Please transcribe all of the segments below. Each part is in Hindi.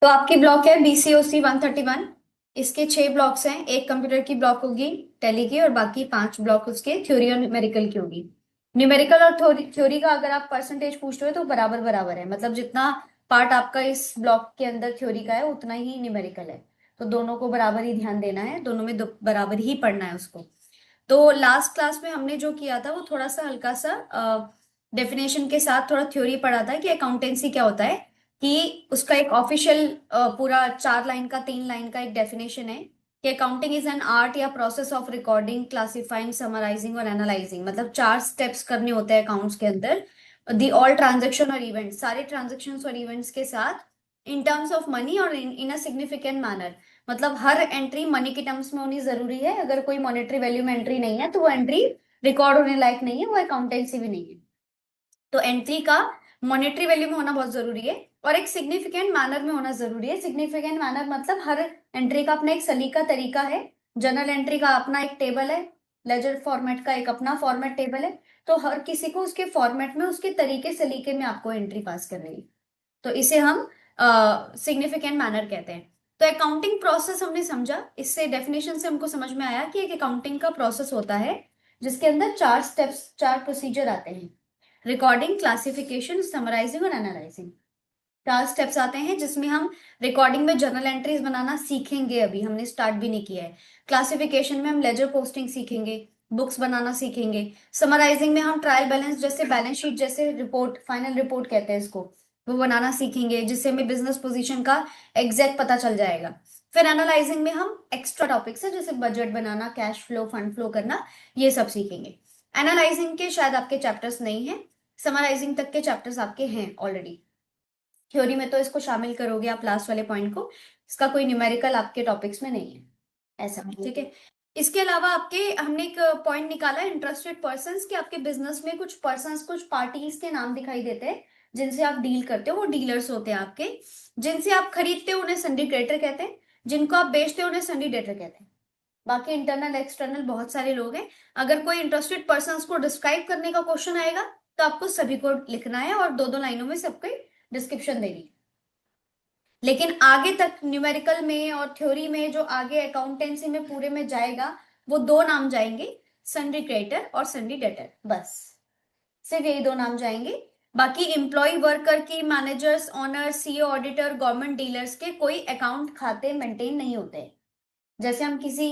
तो आपकी ब्लॉक है BCOC 131। इसके 6 ब्लॉक्स हैं। एक कंप्यूटर की ब्लॉक होगी टेली की, और बाकी 5 ब्लॉक उसके थ्योरी और न्यूमेरिकल की होगी। न्यूमेरिकल और थ्योरी का अगर आप परसेंटेज पूछ रहे हो तो बराबर बराबर है, मतलब जितना पार्ट आपका इस ब्लॉक के अंदर थ्योरी का है उतना ही न्यूमेरिकल है। तो दोनों को बराबर ही ध्यान देना है, दोनों में बराबर ही पढ़ना है उसको। तो लास्ट क्लास में हमने जो किया था वो थोड़ा सा हल्का सा डेफिनेशन के साथ थोड़ा थ्योरी पढ़ा था कि अकाउंटेंसी क्या होता है। कि उसका एक ऑफिशियल पूरा 4 लाइन का 3 लाइन का एक डेफिनेशन है कि अकाउंटिंग इज एन आर्ट या process of recording, classifying, summarising और एनालाइजिंग। मतलब 4 स्टेप्स करने होते हैं अकाउंट्स के अंदर। दी ऑल ट्रांजेक्शन और इवेंट, सारे ट्रांजेक्शन और इवेंट्स के साथ इन टर्म्स ऑफ मनी और इन अ सिग्निफिकेंट मैनर। मतलब हर एंट्री मनी के टर्म्स में होनी जरूरी है। अगर कोई मॉनेटरी वैल्यू में एंट्री नहीं है तो वो एंट्री रिकॉर्ड होने लायक नहीं है, वो अकाउंटेंसी भी नहीं है। तो एंट्री का मॉनेटरी वैल्यू में होना बहुत जरूरी है और एक सिग्निफिकेंट मैनर में होना जरूरी है। सिग्निफिकेंट मैनर मतलब हर एंट्री का अपना एक सलीका तरीका है। जर्नल एंट्री का अपना एक टेबल है, लेजर फॉर्मेट का एक अपना फॉर्मेट टेबल है। तो हर किसी को उसके फॉर्मेट में उसके तरीके सलीके में आपको एंट्री पास करनी है। तो इसे हम सिग्निफिकेंट मैनर कहते हैं। तो अकाउंटिंग प्रोसेस हमने समझा, इससे डेफिनेशन से हमको समझ में आया कि एक अकाउंटिंग का प्रोसेस होता है जिसके अंदर 4 स्टेप्स 4 प्रोसीजर आते हैं। रिकॉर्डिंग, क्लासिफिकेशन, समराइजिंग और एनालाइजिंग। 4 स्टेप्स आते हैं जिसमें हम रिकॉर्डिंग में जर्नल एंट्रीज बनाना सीखेंगे, अभी हमने स्टार्ट भी नहीं किया है। क्लासिफिकेशन में हम लेजर पोस्टिंग सीखेंगे, बुक्स बनाना सीखेंगे। समराइजिंग में हम ट्रायल बैलेंस जैसे बैलेंस शीट जैसे रिपोर्ट, फाइनल रिपोर्ट कहते हैं इसको, वो बनाना सीखेंगे जिससे हमें बिजनेस पोजीशन का एग्जैक्ट पता चल जाएगा। फिर एनालाइजिंग में हम एक्स्ट्रा टॉपिक्स है जैसे बजट बनाना, कैश फ्लो, फंड फ्लो करना, ये सब सीखेंगे। एनालाइजिंग के शायद आपके चैप्टर्स नहीं है, समराइजिंग तक के चैप्टर्स आपके हैं ऑलरेडी। थ्योरी में तो इसको शामिल करोगे आप लास्ट वाले पॉइंट को, इसका कोई न्यूमेरिकल आपके टॉपिक्स में नहीं है ऐसा, ठीक है। इसके अलावा आपके हमने एक पॉइंट निकाला है इंटरेस्टेड पर्संस, कि आपके बिजनेस में कुछ पर्संस, कुछ पार्टीज के नाम दिखाई देते हैं जिनसे आप डील करते हो, वो डीलर्स होते हैं आपके। जिनसे आप खरीदते हो उन्हें संडी क्रेडिटर कहते हैं, जिनको आप बेचते हो उन्हें संडी डेटर कहते हैं। बाकी इंटरनल एक्सटर्नल बहुत सारे लोग हैं। अगर कोई इंटरेस्टेड पर्सन को डिस्क्राइब करने का क्वेश्चन आएगा तो आपको सभी को लिखना है और 2-2 लाइनों में सबको डिस्क्रिप्शन देनी है। लेकिन आगे तक न्यूमेरिकल में और थ्योरी में जो आगे अकाउंटेंसी में पूरे में जाएगा, वो 2 नाम जाएंगे, सन्डी क्रेडिटर और सन्डी डेटर, बस सिर्फ यही 2 नाम जाएंगे। बाकी एम्प्लॉय, वर्कर की, managers, owner, CEO, auditor, government dealers के कोई अकाउंट खाते मेंटेन नहीं होते। जैसे हम किसी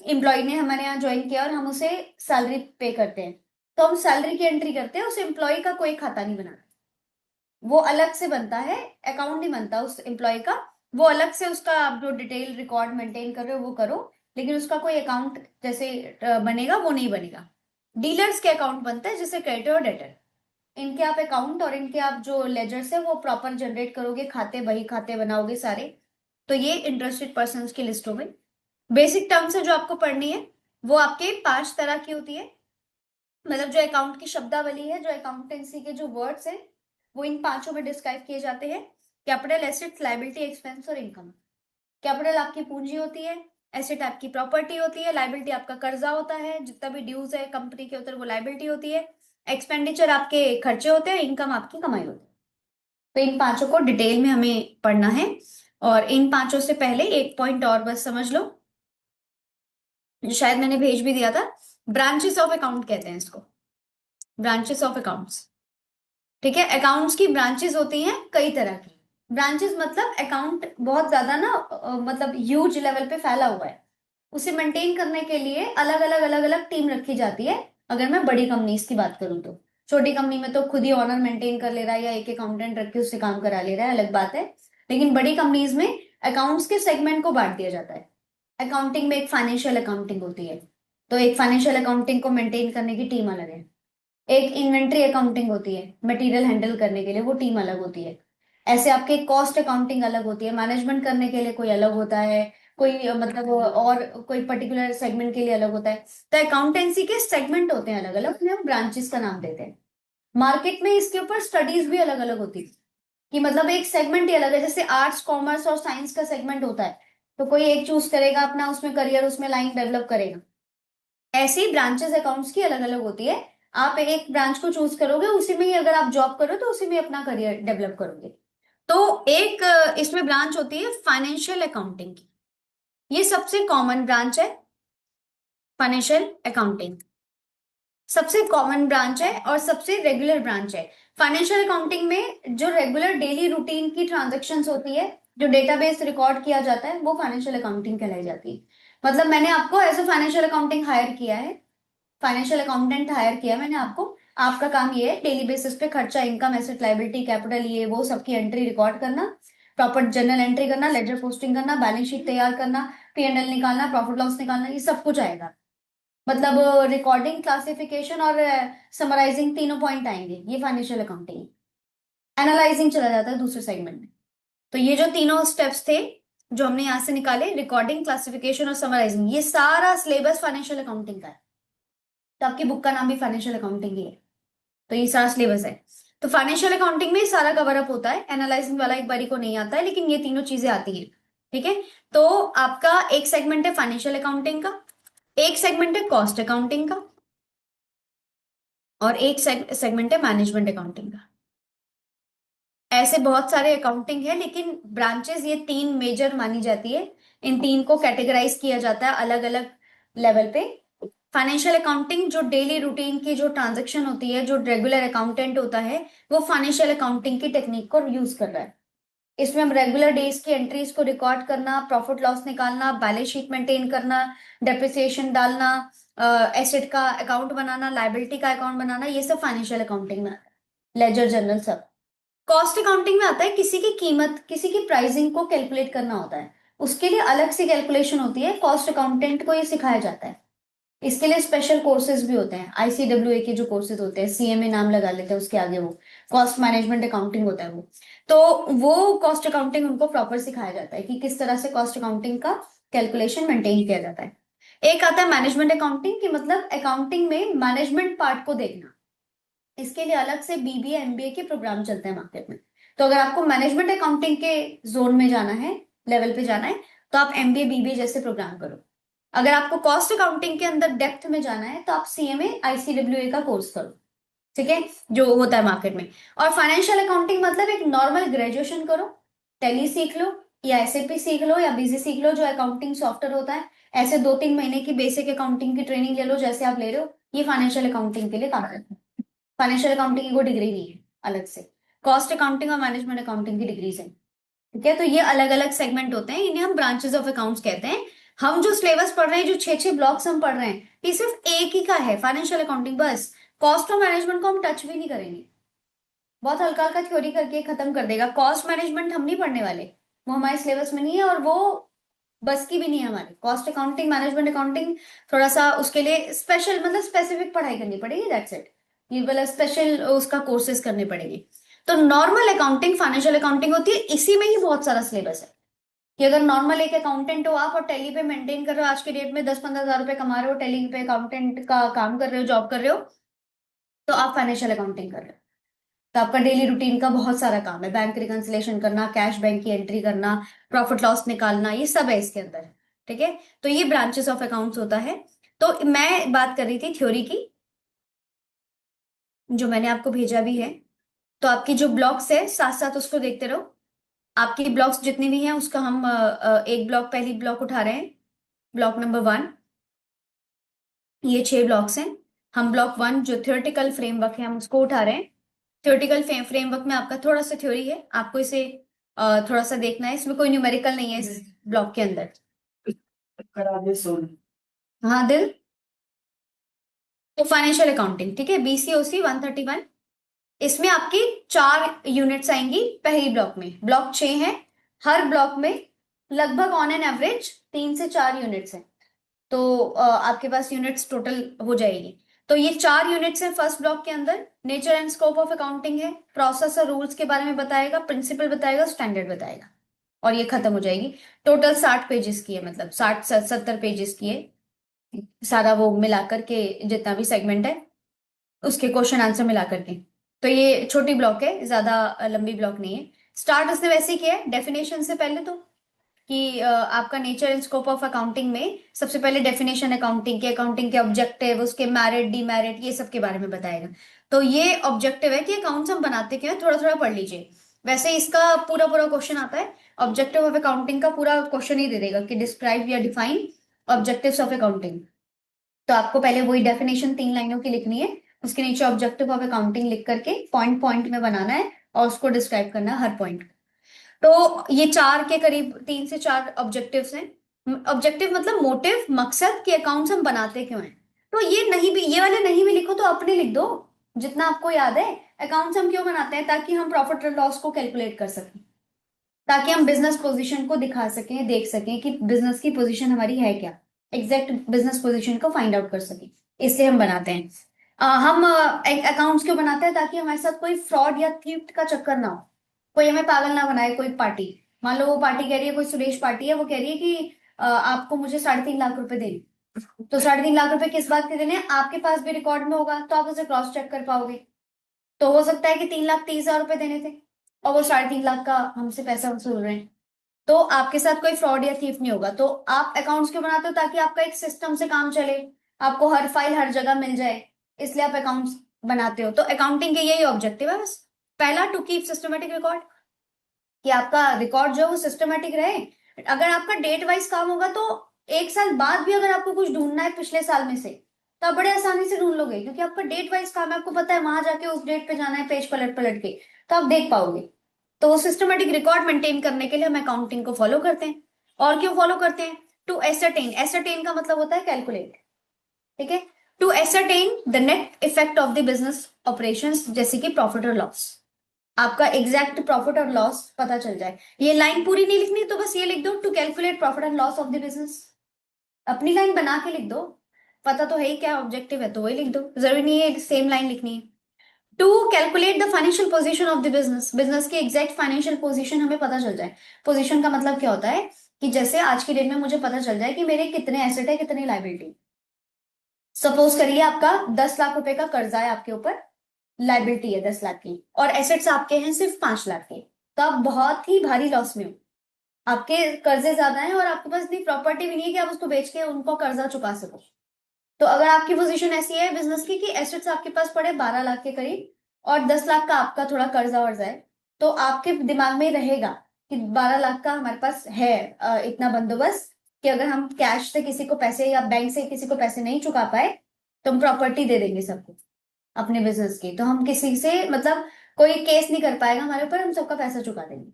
एम्प्लॉय ने हमारे यहाँ ज्वाइन किया और हम उसे सैलरी पे करते हैं, तो हम सैलरी की एंट्री करते हैं, उस एम्प्लॉय का कोई खाता नहीं बनाते, वो अलग से बनता है। अकाउंट नहीं बनता उस एम्प्लॉय का, वो अलग से उसका आप जो डिटेल रिकॉर्ड मेंटेन कर रहे हो वो करो, लेकिन उसका कोई अकाउंट जैसे बनेगा वो नहीं बनेगा। डीलर्स के अकाउंट बनता है जैसे क्रेडिटर और डेटर। इनके आप अकाउंट और इनके आप जो लेजर्स है वो प्रॉपर जनरेट करोगे, खाते बही खाते बनाओगे सारे। तो ये इंटरेस्टेड पर्सन की लिस्ट हो गई। बेसिक टर्म्स है जो आपको पढ़नी है, वो आपके 5 तरह की होती है। मतलब जो अकाउंट की शब्दावली है, जो अकाउंटेंसी के जो वर्ड्स हैं, वो इन 5 में डिस्क्राइब किए जाते हैं। कैपिटल, एसेट्स, लायबिलिटी, एक्सपेंस और इनकम। कैपिटल आपकी पूंजी होती है, एसेट आपकी प्रॉपर्टी होती है, लायबिलिटी आपका कर्जा होता है, जितना भी ड्यूज है कंपनी के उधर वो लायबिलिटी होती है, एक्सपेंडिचर आपके खर्चे होते हैं, इनकम आपकी कमाई होती है। तो इन 5 को डिटेल में हमें पढ़ना है। और इन 5 से पहले एक पॉइंट और बस समझ लो, जो शायद मैंने भेज भी दिया था। ब्रांचेस ऑफ अकाउंट कहते हैं इसको, ब्रांचेस ऑफ अकाउंट्स। ठीक है, अकाउंट्स की ब्रांचेस होती हैं कई तरह की। ब्रांचेस मतलब अकाउंट बहुत ज्यादा ना मतलब ह्यूज लेवल पे फैला हुआ है, उसे मेंटेन करने के लिए अलग अलग टीम रखी जाती है। अगर मैं बड़ी कंपनीज की बात करूं तो, छोटी कंपनी में तो खुद ही ऑनर मेंटेन कर ले रहा है या एक अकाउंटेंट रख के उससे काम करा ले रहा है, अलग बात है। लेकिन बड़ी कंपनीज में अकाउंट्स के सेगमेंट को बांट दिया जाता है। अकाउंटिंग में एक फाइनेंशियल अकाउंटिंग होती है, तो एक फाइनेंशियल अकाउंटिंग को मेंटेन करने की टीम अलग है। एक इन्वेंट्री अकाउंटिंग होती है, मटेरियल हैंडल करने के लिए वो टीम अलग होती है। ऐसे आपके कॉस्ट अकाउंटिंग अलग होती है, मैनेजमेंट करने के लिए कोई अलग होता है, कोई मतलब और कोई पर्टिकुलर सेगमेंट के लिए अलग होता है। तो अकाउंटेंसी के सेगमेंट होते हैं अलग अलग, उन्हें हम ब्रांचेस का नाम देते हैं। मार्केट में इसके ऊपर स्टडीज भी अलग अलग होती है, कि मतलब एक सेगमेंट ही अलग है। जैसे आर्ट्स, कॉमर्स और साइंस का सेगमेंट होता है, तो कोई एक चूज करेगा अपना, उसमें करियर, उसमें लाइन डेवलप करेगा। ऐसे ही ब्रांचेस अकाउंट्स की अलग अलग होती है। आप एक ब्रांच को चूज करोगे, उसी में ही अगर आप जॉब करो तो उसी में अपना करियर डेवलप करोगे। तो एक इसमें ब्रांच होती है फाइनेंशियल अकाउंटिंग की, ये सबसे कॉमन ब्रांच है। फाइनेंशियल अकाउंटिंग सबसे कॉमन ब्रांच है और सबसे रेगुलर ब्रांच है। फाइनेंशियल अकाउंटिंग में जो रेगुलर डेली रूटीन की ट्रांजैक्शंस होती है, जो डेटाबेस रिकॉर्ड किया जाता है, वो फाइनेंशियल अकाउंटिंग कहलाई जाती है। मतलब मैंने आपको as a financial accounting hire किया है, फाइनेंशियल अकाउंटेंट हायर किया है मैंने आपको। आपका काम ये है डेली बेसिस पे खर्चा, इनकम, एसेट, लायबिलिटी, कैपिटल, ये वो सबकी एंट्री रिकॉर्ड करना, प्रॉपर जर्नल एंट्री करना, लेजर पोस्टिंग करना, बैलेंस शीट तैयार करना, P&L निकालना, प्रॉफिट लॉस निकालना, ये सब कुछ आएगा। मतलब रिकॉर्डिंग, क्लासिफिकेशन और समराइजिंग तीनों पॉइंट आएंगे, ये फाइनेंशियल अकाउंटिंग। एनालाइजिंग चला जाता है दूसरे सेगमेंट में। तो ये जो तीनों स्टेप्स थे जो हमने यहां से निकाले, रिकॉर्डिंग, क्लासिफिकेशन और समराइजिंग, ये सारा सिलेबस फाइनेंशियल अकाउंटिंग का है। तो आपकी बुक का नाम भी फाइनेंशियल अकाउंटिंग ही है। तो ये सारा सिलेबस है। तो फाइनेंशियल अकाउंटिंग में सारा कवर अप होता है। एनालाइजिंग वाला एक बारी को नहीं आता है, लेकिन ये तीनों चीजें आती हैं। ठीक है। तो आपका एक सेगमेंट है फाइनेंशियल अकाउंटिंग का, एक सेगमेंट है कॉस्ट अकाउंटिंग का, और एक सेगमेंट है मैनेजमेंट अकाउंटिंग का। ऐसे बहुत सारे अकाउंटिंग है, लेकिन ब्रांचेस ये तीन मेजर मानी जाती है। इन तीन को कैटेगराइज किया जाता है अलग अलग लेवल पे। फाइनेंशियल अकाउंटिंग जो डेली रूटीन की जो ट्रांजैक्शन होती है, जो रेगुलर अकाउंटेंट होता है, वो फाइनेंशियल अकाउंटिंग की टेक्निक को यूज कर रहा है। इसमें हम रेगुलर डेज की एंट्रीज को रिकॉर्ड करना, प्रॉफिट लॉस निकालना, बैलेंस शीट मेंटेन करना, डेप्रिसिएशन डालना, एसेट का अकाउंट बनाना, लायबिलिटी का अकाउंट बनाना, ये सब फाइनेंशियल अकाउंटिंग में आता है। लेजर जर्नल सब। कॉस्ट अकाउंटिंग में आता है किसी की कीमत, किसी की प्राइसिंग को कैलकुलेट करना होता है, उसके लिए अलग से कैलकुलेशन होती है। कॉस्ट अकाउंटेंट को ये सिखाया जाता है। इसके लिए स्पेशल कोर्सेज भी होते हैं, ICWA के जो कोर्सेज होते हैं, CMA नाम लगा लेते हैं उसके आगे, वो कॉस्ट मैनेजमेंट अकाउंटिंग होता है वो। तो वो कॉस्ट अकाउंटिंग उनको प्रॉपर सिखाया जाता है कि किस तरह से कॉस्ट अकाउंटिंग का कैलकुलेशन मेंटेन किया जाता है। एक आता है मैनेजमेंट अकाउंटिंग की, मतलब अकाउंटिंग में मैनेजमेंट पार्ट को देखना। इसके लिए अलग से BBA MBA के प्रोग्राम चलते हैं मार्केट में। तो अगर आपको मैनेजमेंट अकाउंटिंग के जोन में जाना है, लेवल पे जाना है, तो आप MBA BBA जैसे प्रोग्राम करो। अगर आपको कॉस्ट अकाउंटिंग के अंदर डेप्थ में जाना है, तो आप CMA ICWA का कोर्स करो। ठीक है, जो होता है मार्केट में। और फाइनेंशियल अकाउंटिंग मतलब एक नॉर्मल ग्रेजुएशन करो, टैली सीख लो, या SAP सीख लो, या BC सीख लो, जो अकाउंटिंग सॉफ्टवेयर होता है। ऐसे 2-3 महीने की बेसिक अकाउंटिंग की ट्रेनिंग ले लो, जैसे आप ले रहे हो। ये फाइनेंशियल अकाउंटिंग के लिए काम करता है। फाइनेंशियल अकाउंटिंग की कोई डिग्री नहीं है अलग से। कॉस्ट अकाउंटिंग और मैनेजमेंट अकाउंटिंग की डिग्रीज है। ठीक है। तो ये अलग अलग सेगमेंट होते हैं, इन्हें हम ब्रांचेस ऑफ अकाउंट्स कहते हैं। हम जो सिलेबस पढ़ रहे हैं, जो 6-6 ब्लॉक्स हम पढ़ रहे हैं, ये सिर्फ एक ही का है, फाइनेंशियल अकाउंटिंग बस। कॉस्ट और मैनेजमेंट को हम टच भी नहीं करेंगे। बहुत हल्का हल्का थ्योरी करके खत्म कर देगा। कॉस्ट मैनेजमेंट हम नहीं पढ़ने वाले, वो हमारे सिलेबस में नहीं है, और वो बस की भी नहीं है हमारी। कॉस्ट अकाउंटिंग, मैनेजमेंट अकाउंटिंग, थोड़ा सा उसके लिए स्पेशल, मतलब स्पेसिफिक पढ़ाई करनी पड़ेगी, दैट्स इट। ये वाला स्पेशल उसका कोर्सेज करने पड़ेंगे। तो नॉर्मल अकाउंटिंग फाइनेंशियल अकाउंटिंग होती है, इसी में ही बहुत सारा सिलेबस है। कि अगर नॉर्मल एक अकाउंटेंट हो आप, और टैली पे मेंटेन कर रहे हो, आज के डेट में 10-15 हज़ार रुपए कमा रहे हो, टैली पे अकाउंटेंट का काम कर रहे हो, जॉब कर रहे हो, तो आप फाइनेंशियल अकाउंटिंग कर रहे हो। तो आपका डेली रूटीन का बहुत सारा काम है, बैंक रिकंसिलेशन करना, कैश बैंक की एंट्री करना, प्रॉफिट लॉस निकालना, ये सब है इसके अंदर। ठीक है। तो ये ब्रांचेस ऑफ अकाउंट्स होता है। तो मैं बात कर रही थी थ्योरी की, जो मैंने आपको भेजा भी है। तो आपकी जो ब्लॉक्स है, साथ साथ उसको देखते रहो। आपकी ब्लॉक्स जितनी भी हैं, उसका हम एक ब्लॉक, पहली ब्लॉक उठा रहे हैं, ब्लॉक नंबर 1। ये 6 ब्लॉक्स हैं। हम ब्लॉक 1 जो थ्योरेटिकल फ्रेमवर्क है, हम उसको उठा रहे हैं। थ्योरेटिकल फ्रेमवर्क में आपका थोड़ा सा थ्योरी है, आपको इसे थोड़ा सा देखना है। इसमें कोई न्यूमेरिकल नहीं है इस ब्लॉक के अंदर। हाँ दिल। तो फाइनेंशियल अकाउंटिंग, ठीक है, BCOC 131। इसमें आपकी 4 यूनिट्स आएंगी पहली ब्लॉक में। ब्लॉक 6 है, हर ब्लॉक में लगभग ऑन एन एवरेज 3 से 4 यूनिट्स हैं। तो आपके पास यूनिट्स टोटल हो जाएगी। तो ये 4 यूनिट्स हैं फर्स्ट ब्लॉक के अंदर। Nature and scope of accounting है, प्रोसेस और रूल्स के बारे में बताएगा, प्रिंसिपल बताएगा, स्टैंडर्ड बताएगा, और ये खत्म हो जाएगी। टोटल 60 पेजेस की है, मतलब 60-70 पेजेस की है, सारा वो मिलाकर के जितना भी सेगमेंट है, उसके क्वेश्चन आंसर मिला करके। तो ये छोटी ब्लॉक है, ज्यादा लंबी ब्लॉक नहीं है। स्टार्ट उसने वैसे ही किया है डेफिनेशन से पहले, तो कि आपका nature and scope of accounting में सबसे पहले डेफिनेशन अकाउंटिंग के ऑब्जेक्टिव, उसके मैरिट डीमेरिट, ये सब के बारे में बताएगा। तो ये ऑब्जेक्टिव है कि अकाउंट्स हम बनाते क्यों हैं, थोड़ा थोड़ा पढ़ लीजिए। वैसे इसका पूरा पूरा क्वेश्चन आता है, ऑब्जेक्टिव ऑफ अकाउंटिंग का पूरा क्वेश्चन ही दे देगा कि डिस्क्राइब या डिफाइन ऑब्जेक्टिव्स ऑफ अकाउंटिंग। तो आपको पहले वही डेफिनेशन 3 लाइनों की लिखनी है, उसके नीचे ऑब्जेक्टिव ऑफ अकाउंटिंग लिख करके पॉइंट पॉइंट में बनाना है और उसको डिस्क्राइब करना है हर पॉइंट। तो ये 4 के करीब, 3 से 4 ऑब्जेक्टिव्स हैं। ऑब्जेक्टिव मतलब मोटिव, मकसद कि अकाउंट्स हम बनाते क्यों हैं। तो ये नहीं भी, ये वाले नहीं भी लिखो तो अपने लिख दो जितना आपको याद है। अकाउंट्स हम क्यों बनाते हैं? ताकि हम प्रॉफिट और लॉस को कैलकुलेट कर सकें, ताकि हम बिजनेस पोजीशन को दिखा सकें, देख सकें कि बिजनेस की पोजीशन हमारी है क्या, एग्जैक्ट बिजनेस पोजीशन को फाइंड आउट कर सकें। इसलिए हम बनाते हैं। हम अकाउंट्स क्यों बनाते हैं? ताकि हमारे साथ कोई फ्रॉड या थीफ्ट का चक्कर ना हो, कोई हमें पागल ना बनाए। कोई पार्टी, मान लो वो पार्टी कह रही है, कोई सुरेश पार्टी है, वो कह रही है कि आपको मुझे 3.5 लाख रुपए देने। तो 3.5 लाख रुपए किस बात के देने हैं? आपके पास भी रिकॉर्ड में होगा तो आप उसे क्रॉस चेक कर पाओगे। तो हो सकता है कि 3,30,000 रुपए देने थे और वो 3.5 लाख का हमसे पैसा वसूल रहे हैं। तो आपके साथ कोई फ्रॉड या थीफ नहीं होगा। तो आप अकाउंट्स क्यों बनाते हो? ताकि आपका एक सिस्टम से काम चले, आपको हर फाइल हर जगह मिल जाए, इसलिए आप अकाउंट्स बनाते हो। तो अकाउंटिंग के यही ऑब्जेक्टिव है बस। पहला, टू कीप सिस्टमेटिक रिकॉर्ड, कि आपका रिकॉर्ड जो है वो सिस्टमेटिक रहे। अगर आपका डेट वाइज काम होगा तो 1 साल बाद भी अगर आपको कुछ ढूंढना है पिछले साल में से, तो आप बड़े आसानी से ढूंढ लोगे, क्योंकि आपका डेट वाइज काम है, आपको पता है वहां जाके उस डेट पे जाना है, पेज पलट पलट के, तो आप देख पाओगे। तो सिस्टमेटिक रिकॉर्ड मेंटेन करने के लिए हम अकाउंटिंग को फॉलो करते हैं। और क्यों फॉलो करते हैं? टू एसरटेन, एसरटेन का मतलब होता है कैलकुलेट, ठीक है। To ascertain the net effect of the business operations, जैसे कि प्रॉफिट और लॉस, आपका एग्जैक्ट प्रॉफिट और लॉस पता चल जाए। ये लाइन पूरी नहीं लिखनी तो बस ये लिख दो, to calculate profit and loss of the business. अपनी लाइन बना के लिख दो, पता तो है ही क्या ऑब्जेक्टिव है, तो वही लिख दो, जरूरी नहीं है सेम लाइन लिखनी है। To calculate the financial position of the business, business की एग्जैक्ट फाइनेंशियल पोजीशन हमें पता चल जाए। पोजीशन का मतलब क्या होता है? कि जैसे आज की डेट में मुझे पता चल जाए कि मेरे कितने एसेट है, कितनी लाइबिलिटी। सपोज करिए आपका 10 लाख रुपए का कर्जा है आपके ऊपर, लाइबिलिटी है 10 लाख की, और एसेट्स आपके हैं सिर्फ 5 लाख के, तो आप बहुत ही भारी लॉस में हो। आपके कर्जे ज्यादा हैं और आपके पास इतनी प्रॉपर्टी भी नहीं है कि आप उसको बेच के उनको कर्जा चुका सको। तो अगर आपकी पोजीशन ऐसी है बिजनेस की कि एसेट्स आपके पास पड़े 12 लाख के करीब, और 10 लाख का आपका थोड़ा कर्जा वर्जा है, तो आपके दिमाग में रहेगा कि 12 लाख का हमारे पास है इतना बंदोबस्त, कि अगर हम कैश से किसी को पैसे या बैंक से किसी को पैसे नहीं चुका पाए तो हम प्रॉपर्टी दे देंगे सबको अपने बिजनेस की, तो हम किसी से मतलब कोई केस नहीं कर पाएगा हमारे ऊपर, हम सबका पैसा चुका देंगे।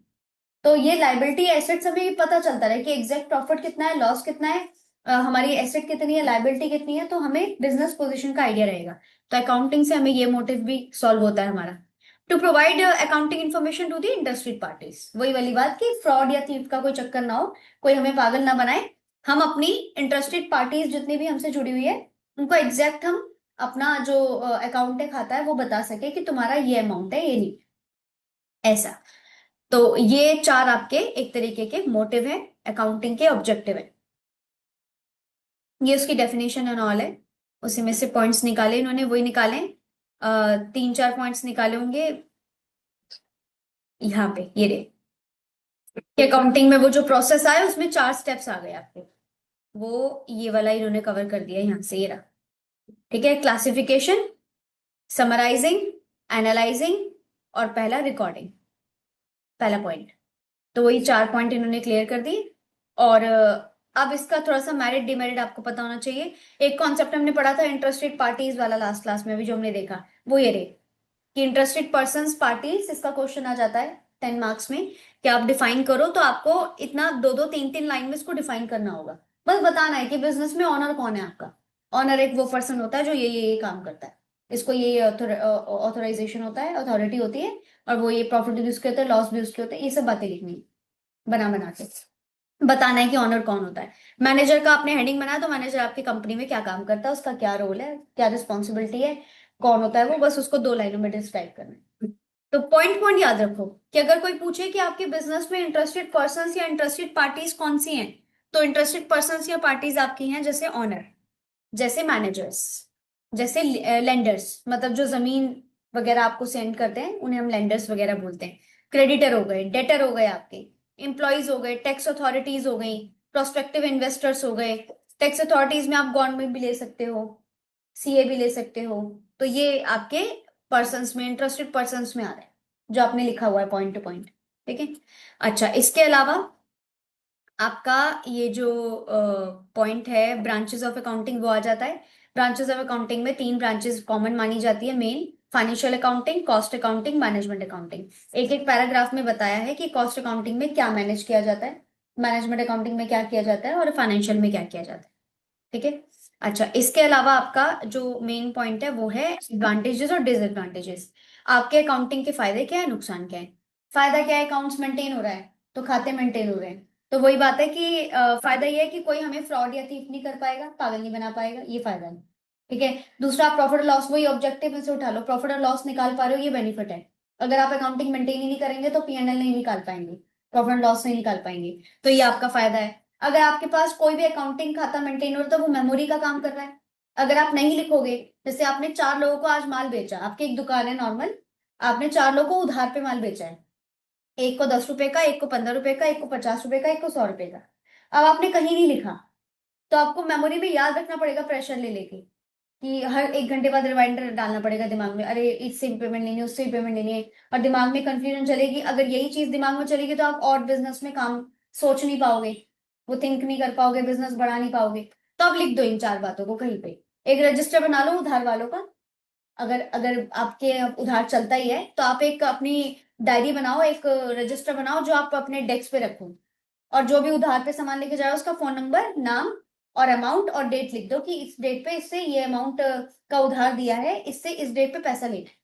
तो ये लाइबिलिटी एसेट्स हमें पता चलता रहे कि एग्जैक्ट प्रॉफिट कितना है, लॉस कितना है, हमारी एसेट कितनी है, लाइबिलिटी कितनी है, तो हमें बिजनेस पोजीशन का आइडिया रहेगा। तो अकाउंटिंग से हमें ये मोटिव भी सॉल्व होता है हमारा। To provide accounting information to the interested parties, वही वाली बात कि फ्रॉड या थीफ का कोई चक्कर ना हो, कोई हमें पागल ना बनाए। हम अपनी इंटरेस्टेड पार्टीज जितनी भी हमसे जुड़ी हुई है उनको एग्जैक्ट हम अपना जो अकाउंट है, खाता है, वो बता सके कि तुम्हारा ये अमाउंट है, ये नहीं, ऐसा। तो ये 4 आपके एक तरीके के मोटिव है, अकाउंटिंग के ऑब्जेक्टिव है। ये उसकी डेफिनेशन एंड ऑल है। उसी में से पॉइंट्स निकाले इन्होंने, वही निकाले, 3-4 पॉइंट्स निकाले होंगे यहाँ पे, ये रे, कि अकाउंटिंग में वो जो प्रोसेस आया उसमें 4 स्टेप्स आ गए आपके, वो ये वाला इन्होंने कवर कर दिया यहाँ से, ये रहा, ठीक है। क्लासिफिकेशन, समराइजिंग, एनालाइजिंग, और पहला रिकॉर्डिंग, पहला पॉइंट। तो वही 4 पॉइंट इन्होंने क्लियर कर दिए। और अब इसका थोड़ा सा मेरिट डिमेरिट आपको पता होना चाहिए। एक कॉन्सेप्ट हमने पढ़ा था इंटरेस्टेड पार्टीज वाला लास्ट क्लास में भी, जो हमने देखा वो ये रे, कि इंटरेस्टेड पर्संस पार्टीज, इसका क्वेश्चन आ जाता है 10 मार्क्स में, कि आप डिफाइन करो, तो आपको इतना 2-2 3-3 लाइन में इसको डिफाइन करना होगा। बस बताना है कि बिजनेस में ऑनर कौन है आपका। ऑनर एक वो पर्सन होता है जो ये काम करता है, इसको ये ऑथोराइजेशन होता है, अथॉरिटी होती है, और वो ये प्रॉफिट भी उसके होते हैं, लॉस भी उसके होते हैं, ये सब बातें लिखनी है बना बना के। बताना है कि ऑनर कौन होता है। मैनेजर का आपने हेडिंग बनाया तो मैनेजर आपकी कंपनी में क्या काम करता है, उसका क्या रोल है, क्या रिस्पॉन्सिबिलिटी है, कौन होता है वो, बस उसको 2 लाइनों में डिस्क्राइब करना है। तो पॉइंट पॉइंट याद रखो कि अगर कोई पूछे कि आपके बिजनेस में इंटरेस्टेड पर्सन या इंटरेस्टेड पार्टीज कौन सी हैं, तो इंटरेस्टेड पर्सन या पार्टीज आपकी हैं जैसे ऑनर, जैसे मैनेजर्स, जैसे लेंडर्स, मतलब जो जमीन वगैरह आपको सेंड करते हैं उन्हें हम लेंडर्स वगैरह बोलते हैं। क्रेडिटर हो गए, डेटर हो गए आपके, एम्प्लॉयज हो गए, टैक्स अथॉरिटीज हो गई, प्रोस्पेक्टिव इन्वेस्टर्स हो गए। टैक्स अथॉरिटीज में आप गवर्नमेंट भी ले सकते हो, सीए भी ले सकते हो। तो ये आपके पर्सन्स में, इंटरेस्टेड पर्सन्स में आ रहा है। जो आपने लिखा हुआ है पॉइंट टू पॉइंट। ठीक है। अच्छा, इसके अलावा आपका ये जो पॉइंट है ब्रांचेस ऑफ अकाउंटिंग वो आ जाता है। ब्रांचेस ऑफ अकाउंटिंग में 3 ब्रांचेस कॉमन मानी जाती है main: financial accounting, cost accounting, management accounting. एक एक पैराग्राफ में बताया है कि कॉस्ट अकाउंटिंग में क्या मैनेज किया जाता है, मैनेजमेंट अकाउंटिंग में क्या किया जाता है और फाइनेंशियल में क्या किया जाता है। ठीक है। अच्छा, इसके अलावा आपका जो मेन पॉइंट है वो है एडवांटेजेस और डिसएडवांटेजेस। आपके अकाउंटिंग के फायदे क्या है, नुकसान क्या है। फायदा क्या है, अकाउंट्स मेंटेन हो रहा है तो खाते मेंटेन हो रहे हैं। तो वही बात है कि फायदा ये है कि कोई हमें फ्रॉड या थीफ नहीं कर पाएगा, पागल नहीं बना पाएगा, ये फायदा है। ठीक है। दूसरा, आप प्रॉफिट और लॉस, वही ऑब्जेक्टिव में से उठा लो, प्रॉफिट और लॉस निकाल पा रहे हो, ये बेनिफिट है। अगर आप अकाउंटिंग मेंटेन ही नहीं करेंगे तो पीएनएल नहीं निकाल पाएंगे, प्रॉफिट एंड लॉस नहीं निकाल पाएंगे। तो ये आपका फायदा है। अगर आपके पास कोई भी अकाउंटिंग खाता मेंटेन हो रहा है तो वो मेमोरी का काम कर रहा है। अगर आप नहीं लिखोगे, जैसे आपने 4 लोगों को आज माल बेचा, आपकी एक दुकान है नॉर्मल, आपने 4 लोगों को उधार पे माल बेचा है, एक को 10 रुपए का, एक को 15 रुपए का, एक को 50 रुपए का, एक को 100 रुपए का। अब आपने कहीं नहीं लिखा तो आपको मेमोरी में याद रखना पड़ेगा प्रेशर ले लेके, कि हर 1 घंटे बाद रिमाइंडर डालना पड़ेगा दिमाग में, अरे इससे भी पेमेंट लेनी है, उससे भी पेमेंट लेनी है। और दिमाग में कंफ्यूजन चलेगी, अगर यही चीज दिमाग में चलेगी तो आप और बिजनेस में काम सोच नहीं पाओगे, वो थिंक नहीं कर पाओगे, बिजनेस बढ़ा नहीं पाओगे। तो आप लिख दो इन 4 बातों को कहीं पे, एक रजिस्टर बना लो उधार वालों का। अगर अगर आपके उधार चलता ही है तो आप एक अपनी डायरी बनाओ, एक रजिस्टर बनाओ जो आप अपने डेस्क पे रखो, और जो भी उधार पे सामान लेके जाए उसका फोन नंबर, नाम और अमाउंट और डेट लिख दो कि इस डेट पे इससे ये अमाउंट का उधार दिया है, इससे इस डेट पे पैसा लेना है।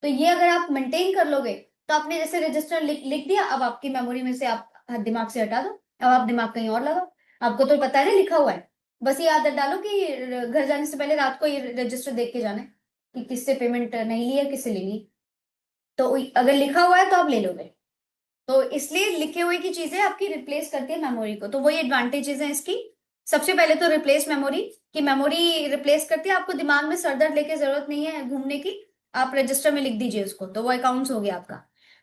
तो ये अगर आप मेंटेन कर लोगे तो आपने जैसे रजिस्टर लिख दिया, अब आपकी मेमोरी में से आप दिमाग से हटा दो, अब आप दिमाग कहीं और लगाओ। आपको तो पता है ना लिखा हुआ है, बस ये आदत डालो कि घर जाने से पहले रात को ये रजिस्टर देख के जाना है कि किससे पेमेंट नहीं ली है, किससे ले ली। तो अगर लिखा हुआ है तो आप ले लोगे। तो इसलिए लिखे हुए की चीजें आपकी रिप्लेस करती है मेमोरी को, तो वही एडवांटेजेस हैं इसकी। सबसे पहले तो रिप्लेस मेमोरी, की मेमोरी रिप्लेस करती है, आपको दिमाग में सरदर्द लेके जरूरत नहीं है घूमने की, आप रजिस्टर में लिख दीजिए उसको, तो वो अकाउंट्स हो गया आपका।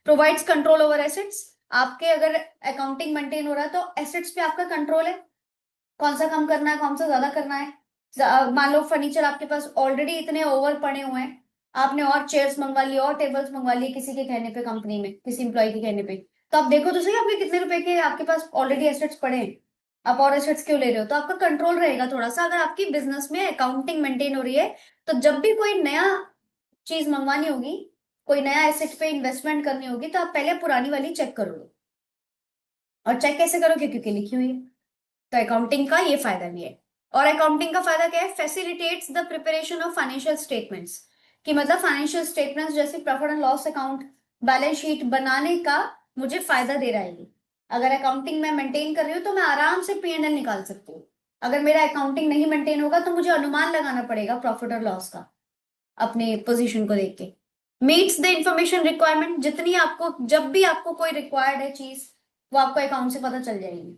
प्रोवाइड्स कंट्रोल ओवर एसेट्स, आपके अगर अकाउंटिंग मेंटेन हो रहा है तो एसेट्स पे आपका कंट्रोल है, कौन सा कम करना है, कौन सा ज्यादा करना है। मान लो फर्नीचर आपके पास ऑलरेडी इतने ओवर पड़े हुए हैं, आपने और चेयर्स मंगवा ली और टेबल्स मंगवा लिए किसी के कहने पे, कंपनी में किसी इंप्लॉय के कहने पे, तो आप देखो तो सही आपके कितने रुपए के आपके पास ऑलरेडी एसेट्स पड़े हैं, आप और एसेट्स क्यों ले रहे हो। तो आपका कंट्रोल रहेगा थोड़ा सा, अगर आपकी बिजनेस में अकाउंटिंग मेंटेन हो रही है तो जब भी कोई नया चीज मंगवानी होगी, कोई नया एसेट पे इन्वेस्टमेंट करनी होगी, तो आप पहले पुरानी वाली चेक करोगे। और चेक कैसे करोगे, क्योंकि लिखी हुई है। तो अकाउंटिंग का ये फायदा भी है। और अकाउंटिंग का फायदा क्या है, facilitates the preparation of financial statements, कि मतलब फाइनेंशियल स्टेटमेंट्स जैसे profit and loss account, balance sheet बनाने का मुझे फायदा दे रहा है ये। अगर अकाउंटिंग मैं मेंटेन कर रही हूँ तो मैं आराम से पीएनएल निकाल सकती हूँ। अगर मेरा अकाउंटिंग नहीं मेंटेन होगा तो मुझे अनुमान लगाना पड़ेगा प्रॉफिट और लॉस का, अपने पोजीशन को देख के। मीट्स द इंफॉर्मेशन रिक्वायरमेंट, जितनी आपको, जब भी आपको कोई रिक्वायर्ड है चीज, वो आपको अकाउंट से पता चल जाएगी।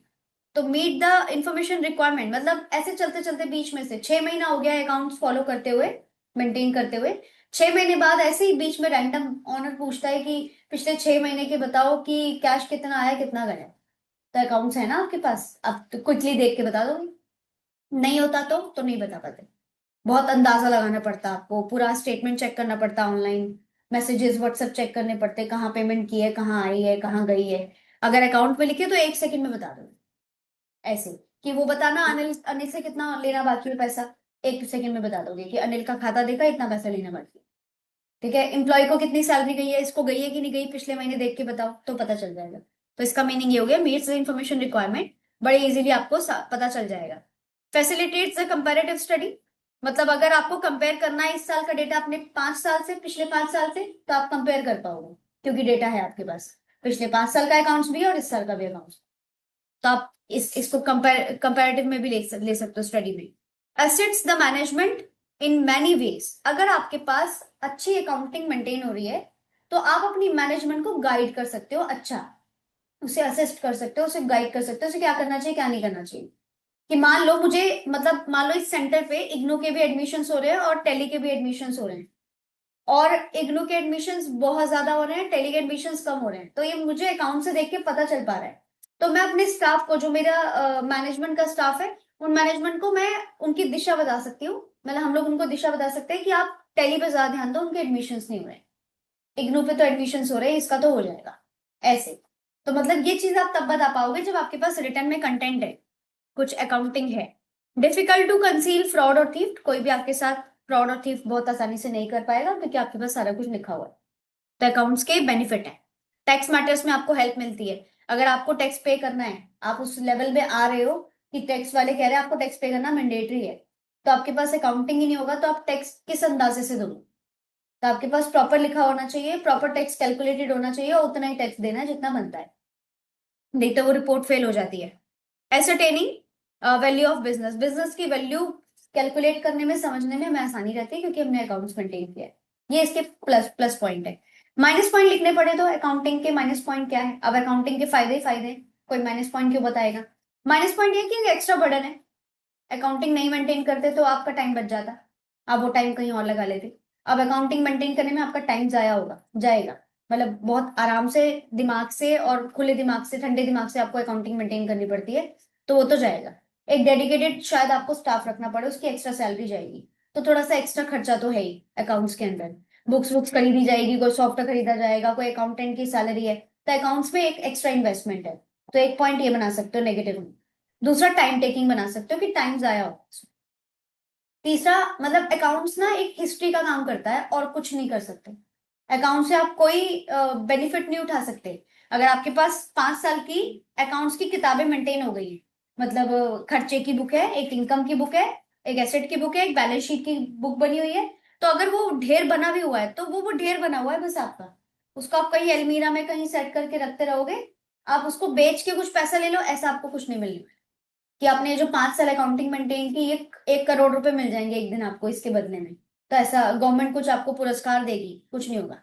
तो मीट द इंफॉर्मेशन रिक्वायरमेंट मतलब ऐसे चलते चलते बीच में से 6 महीना हो गया अकाउंट्स फॉलो करते हुए, मेंटेन करते हुए, 6 महीने बाद ऐसे ही बीच में रैंडम ऑनर पूछता है कि पिछले 6 महीने के बताओ कि कैश कितना आया कितना गया। तो अकाउंट्स है ना आपके पास, आप तो क्विकली देख के बता दोगे। नहीं होता तो नहीं बता पाते, बहुत अंदाजा लगाना पड़ता, आपको पूरा स्टेटमेंट चेक करना पड़ता ऑनलाइन, मैसेजेस व्हाट्सएप चेक करने पड़ते, कहाँ पेमेंट की है, कहाँ आई है, कहाँ गई है। अगर अकाउंट में लिखे तो 1 सेकंड में बता दो, ऐसे कि वो बताना अनिल, अनिल से कितना लेना बाकी है पैसा, 1 सेकंड में बता दोगे कि अनिल का खाता देखा इतना पैसा लेना बाकी है। ठीक है, एम्प्लॉय को कितनी सैलरी गई है, इसको गई है कि नहीं गई पिछले महीने देख के बताओ, तो पता चल जाएगा। तो इसका मीनिंग ये हो गया, मीट्स द इन्फॉर्मेशन रिक्वायरमेंट, बड़े इजीली आपको पता चल जाएगा। फैसिलिटेट्स द कंपैरेटिव स्टडी, मतलब अगर आपको कंपेयर करना है इस साल का डेटा अपने 5 साल से, पिछले 5 साल से, तो आप कंपेयर कर पाओगे क्योंकि डेटा है आपके पास, पिछले 5 साल का अकाउंट्स भी है और इस साल का भी अकाउंट्स। तो आप इसको कंपैरेटिव में भी ले सकते हो स्टडी में। Assists the management in many ways, अगर आपके पास अच्छी अकाउंटिंग मेंटेन हो रही है तो आप अपनी मैनेजमेंट को गाइड कर सकते हो, अच्छा उसे असिस्ट कर सकते हो, उसे गाइड कर सकते हो, उसे क्या करना चाहिए क्या नहीं करना चाहिए। कि मान लो मुझे, मतलब मान लो इस सेंटर पे इग्नू के भी एडमिशन हो रहे हैं और टेली के भी एडमिशन हो रहे हैं, और इग्नू के एडमिशन्स बहुत ज्यादा हो रहे हैं, टेली के एडमिशन्स कम हो रहे हैं, तो ये मुझे अकाउंट से देख के पता चल पा रहा है। तो मैं अपने स्टाफ को, जो मेरा मैनेजमेंट का स्टाफ है, उन मैनेजमेंट को मैं उनकी दिशा बता सकती हूँ, मतलब हम लोग उनको दिशा बता सकते हैं कि आप टेली पे ज्यादा ध्यान दो, उनके एडमिशन्स नहीं हो रहे हैं। इग्नू पे तो एडमिशन हो रहे हैं, इसका तो हो जाएगा ऐसे। तो मतलब ये चीज आप तब बता पाओगे जब आपके पास रिटर्न में कंटेंट है, कुछ अकाउंटिंग है। डिफिकल्ट टू कंसील फ्रॉड और थीफ्ट, कोई भी आपके साथ फ्रॉड और थीफ्ट बहुत आसानी से नहीं कर पाएगा क्योंकि आपके पास सारा कुछ लिखा हुआ है। तो अकाउंट्स के बेनिफिट है। टैक्स मैटर्स में आपको हेल्प मिलती है। अगर आपको टैक्स पे करना है, आप उस लेवल में आ रहे हो कि टैक्स वाले कह रहे हैं आपको टैक्स पे करना मैंडेटरी है, तो आपके पास अकाउंटिंग ही नहीं होगा तो आप टैक्स किस अंदाजे से दोगे। तो आपके पास प्रॉपर लिखा होना चाहिए, प्रॉपर टैक्स कैलकुलेटेड होना चाहिए और उतना ही टैक्स देना है जितना बनता है, नहीं तो वो रिपोर्ट फेल हो जाती है। Ascertaining value of business, business की वैल्यू कैलकुलेट करने में समझने में हमें आसानी रहती है क्योंकि हमने अकाउंट्स मेंटेन किया है। ये इसके प्लस प्लस पॉइंट है। माइनस पॉइंट लिखने पड़े तो अकाउंटिंग के माइनस पॉइंट क्या है, अब अकाउंटिंग के फायदे ही फायदे हैं, कोई माइनस पॉइंट क्यों बताएगा। माइनस पॉइंट ये कि एक्स्ट्रा बर्डन है, अकाउंटिंग नहीं मेंटेन करते तो आपका टाइम बच जाता, आप वो टाइम कहीं और लगा लेते। अब अकाउंटिंग मेंटेन करने में आपका टाइम जाया होगा जाएगा, मतलब बहुत आराम से दिमाग से और खुले दिमाग से ठंडे दिमाग से आपको अकाउंटिंग मेंटेन करनी पड़ती है, तो वो तो जाएगा। एक डेडिकेटेड शायद आपको स्टाफ रखना पड़े, उसकी एक्स्ट्रा सैलरी जाएगी, तो थोड़ा सा एक्स्ट्रा खर्चा तो है ही अकाउंट्स के अंदर। बुक्स बुक्स खरीदी जाएगी, कोई सॉफ्टवेयर खरीदा जाएगा, कोई अकाउंटेंट की सैलरी है, तो अकाउंट्स में एक एक्स्ट्रा इन्वेस्टमेंट है। तो एक पॉइंट ये बना सकते हो नेगेटिव। दूसरा टाइम टेकिंग बना सकते हो कि टाइम जाया हो। तीसरा मतलब अकाउंट्स ना एक हिस्ट्री का काम करता है और कुछ नहीं कर सकते। अकाउंट से आप कोई बेनिफिट नहीं उठा सकते। अगर आपके पास 5 साल की अकाउंट्स की किताबें मेंटेन हो गई है, मतलब खर्चे की बुक है, एक इनकम की बुक है, एक एसेट की बुक है, एक बैलेंस शीट की बुक बनी हुई है, तो अगर वो ढेर बना भी हुआ है तो वो ढेर बना हुआ है बस आपका। उसको आप कहीं अलमीरा में कहीं सेट करके रखते रहोगे, आप उसको बेच के कुछ पैसा ले लो, ऐसा आपको कुछ नहीं मिलेगा कि आपने जो 5 साल अकाउंटिंग मेंटेन की, 1 करोड़ रुपए मिल जाएंगे एक दिन आपको इसके बदले में। तो ऐसा गवर्नमेंट कुछ आपको पुरस्कार देगी, कुछ नहीं होगा।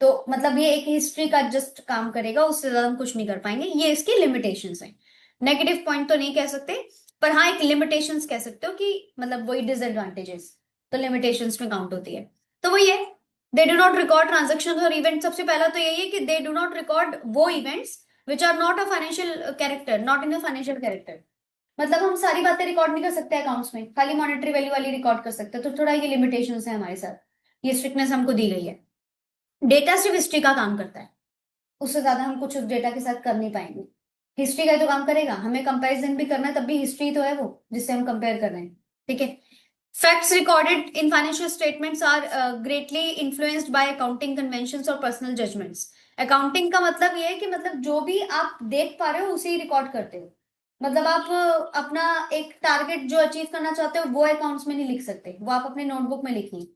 तो मतलब ये एक हिस्ट्री का जस्ट काम करेगा, उससे ज्यादा हम कुछ नहीं कर पाएंगे, ये इसकी लिमिटेशंस हैं। नेगेटिव पॉइंट तो नहीं कह सकते, पर हाँ एक लिमिटेशंस कह सकते हो कि मतलब वही डिसएडवांटेजेस तो लिमिटेशंस में काउंट होती है। तो वही है, they do not record transaction और इवेंट। सबसे पहला तो यही है कि दे डू नॉट रिकॉर्ड वो events which are not a financial character, not in a financial character. मतलब हम सारी बातें रिकॉर्ड नहीं कर सकते अकाउंट्स में, खाली मॉनेटरी वैल्यू वाली रिकॉर्ड कर सकते हैं, तो थोड़ा ये लिमिटेशंस है हमारे साथ, ये स्ट्रिक्टनेस हमको दी गई है। डेटा सिर्फ हिस्ट्री का काम करता है, उससे ज्यादा हम कुछ उस डेटा के साथ कर नहीं पाएंगे। हिस्ट्री का ही तो काम करेगा, हमें कंपैरिजन भी करना है तब भी हिस्ट्री तो है वो जिससे हम कंपेयर कर रहे हैं। ठीक है। Facts recorded in financial statements are greatly influenced by accounting conventions और पर्सनल जजमेंट्स। अकाउंटिंग का मतलब ये है कि मतलब जो भी आप देख पा रहे हो उसे ही रिकॉर्ड करते हो। मतलब आप अपना एक टारगेट जो अचीव करना चाहते हो वो अकाउंट्स में नहीं लिख सकते, वो आप अपने नोटबुक में लिखिए।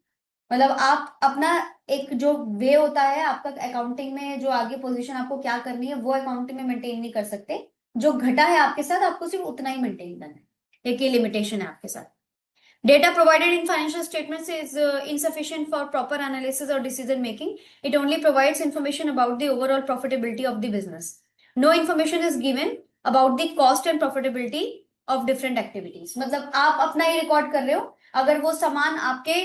मतलब आप अपना एक जो वे होता है आपका अकाउंटिंग में, जो आगे पोजीशन आपको क्या करनी है वो अकाउंटिंग में मेंटेन नहीं कर सकते। जो घटा है आपके साथ आपको सिर्फ उतना ही मेंटेन करना है, एक ये लिमिटेशन है आपके साथ। Data provided in financial statements is insufficient for proper analysis or decision making. It only provides information about the overall profitability of the business. No information is given about the cost and profitability of different activities. मतलब आप अपना ही रिकॉर्ड कर रहे हो, अगर वो सामान आपके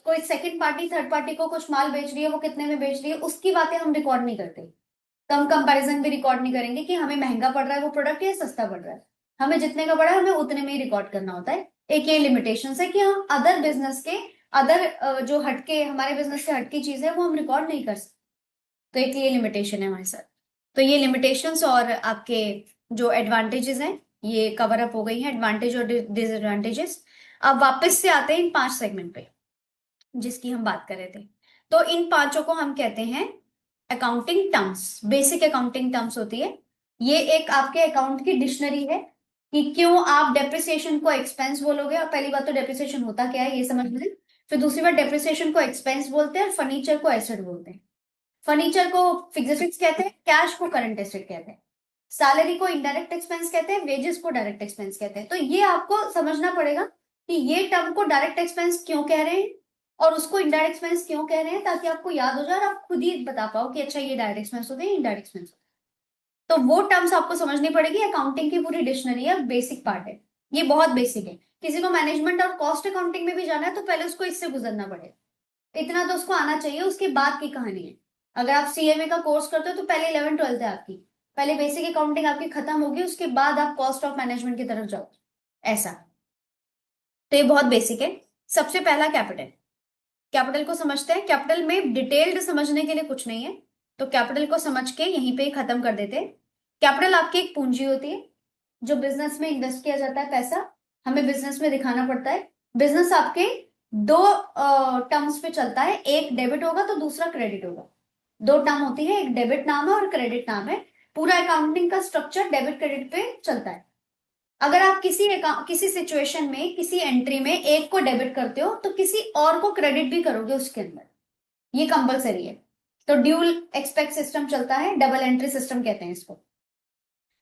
कोई सेकंड पार्टी थर्ड पार्टी को कुछ माल बेच रही है, वो कितने में बेच रही है उसकी बातें हम रिकॉर्ड नहीं करते। तो हम कंपैरिजन भी रिकॉर्ड नहीं करेंगे कि हमें महंगा पड़ रहा है वो प्रोडक्ट या सस्ता पड़ रहा है। हमें जितने का पड़ा है हमें उतने में ही रिकॉर्ड करना होता है। एक ये लिमिटेशन है कि हम अदर बिजनेस के अदर जो हटके हमारे बिजनेस से हटकी चीज है वो हम रिकॉर्ड नहीं कर सकते। तो एक ये लिमिटेशन है हमारे साथ। तो ये लिमिटेशंस और आपके जो एडवांटेजेस हैं ये कवर अप हो गई हैं, एडवांटेज और डिसएडवांटेजेस। अब वापस से आते हैं इन 5 सेगमेंट पे जिसकी हम बात कर रहे थे। तो इन पांचों को हम कहते हैं accounting terms, basic accounting terms होती है। ये एक आपके अकाउंट की डिक्शनरी है कि क्यों आप डेप्रिसिएशन को एक्सपेंस बोलोगे। और पहली बात तो डेप्रिसिएशन होता क्या है ये समझ लें। फिर दूसरी बात डेप्रिसिएशन को एक्सपेंस बोलते हैं और फर्नीचर को एसेट बोलते हैं। फर्नीचर को फिक्स्ड एसेट्स कहते हैं, कैश को करंट एसेट कहते हैं, सैलरी को इनडायरेक्ट एक्सपेंस कहते हैं, वेजेस को डायरेक्ट एक्सपेंस कहते हैं। तो ये आपको समझना पड़ेगा कि ये टर्म को डायरेक्ट एक्सपेंस क्यों कह रहे हैं और उसको इनडायरेक्ट एक्सपेंस क्यों कह रहे हैं, ताकि आपको याद हो जाए और आप खुद ही बता पाओ कि अच्छा ये डायरेक्ट एक्सपेंस होते हैं, इनडायरेक्ट एक्सपेंस। तो वो टर्म्स आपको समझनी पड़ेगी, अकाउंटिंग की पूरी डिक्शनरी है, बेसिक पार्ट है, ये बहुत बेसिक है। किसी को मैनेजमेंट और कॉस्ट अकाउंटिंग में भी जाना है तो पहले उसको इससे गुजरना पड़ेगा, इतना तो उसको आना चाहिए, उसके बाद की कहानी है। अगर आप सीएमए का कोर्स करते हो तो पहले 11th 12th है आपकी, पहले बेसिक अकाउंटिंग आपकी खत्म होगी, उसके बाद आप कॉस्ट ऑफ मैनेजमेंट की तरफ जाओ, ऐसा। तो ये बहुत बेसिक है। सबसे पहला कैपिटल, कैपिटल को समझते हैं। कैपिटल में डिटेल्ड समझने के लिए कुछ नहीं है, तो कैपिटल को समझ के यहीं पे ही खत्म कर देते हैं। कैपिटल आपकी एक पूंजी होती है जो बिजनेस में इन्वेस्ट किया जाता है पैसा, हमें बिजनेस में दिखाना पड़ता है। बिजनेस आपके दो टर्म्स पे चलता है, एक डेबिट होगा तो दूसरा क्रेडिट होगा। दो टर्म होती है, एक डेबिट नाम है और क्रेडिट नाम है। पूरा अकाउंटिंग का स्ट्रक्चर डेबिट क्रेडिट पे चलता है। अगर आप किसी सिचुएशन में किसी एंट्री में एक को डेबिट करते हो तो किसी और को क्रेडिट भी करोगे उसके अंदर, ये कंपलसरी है। तो ड्यूल एक्सपेक्ट सिस्टम चलता है, डबल एंट्री सिस्टम कहते हैं इसको।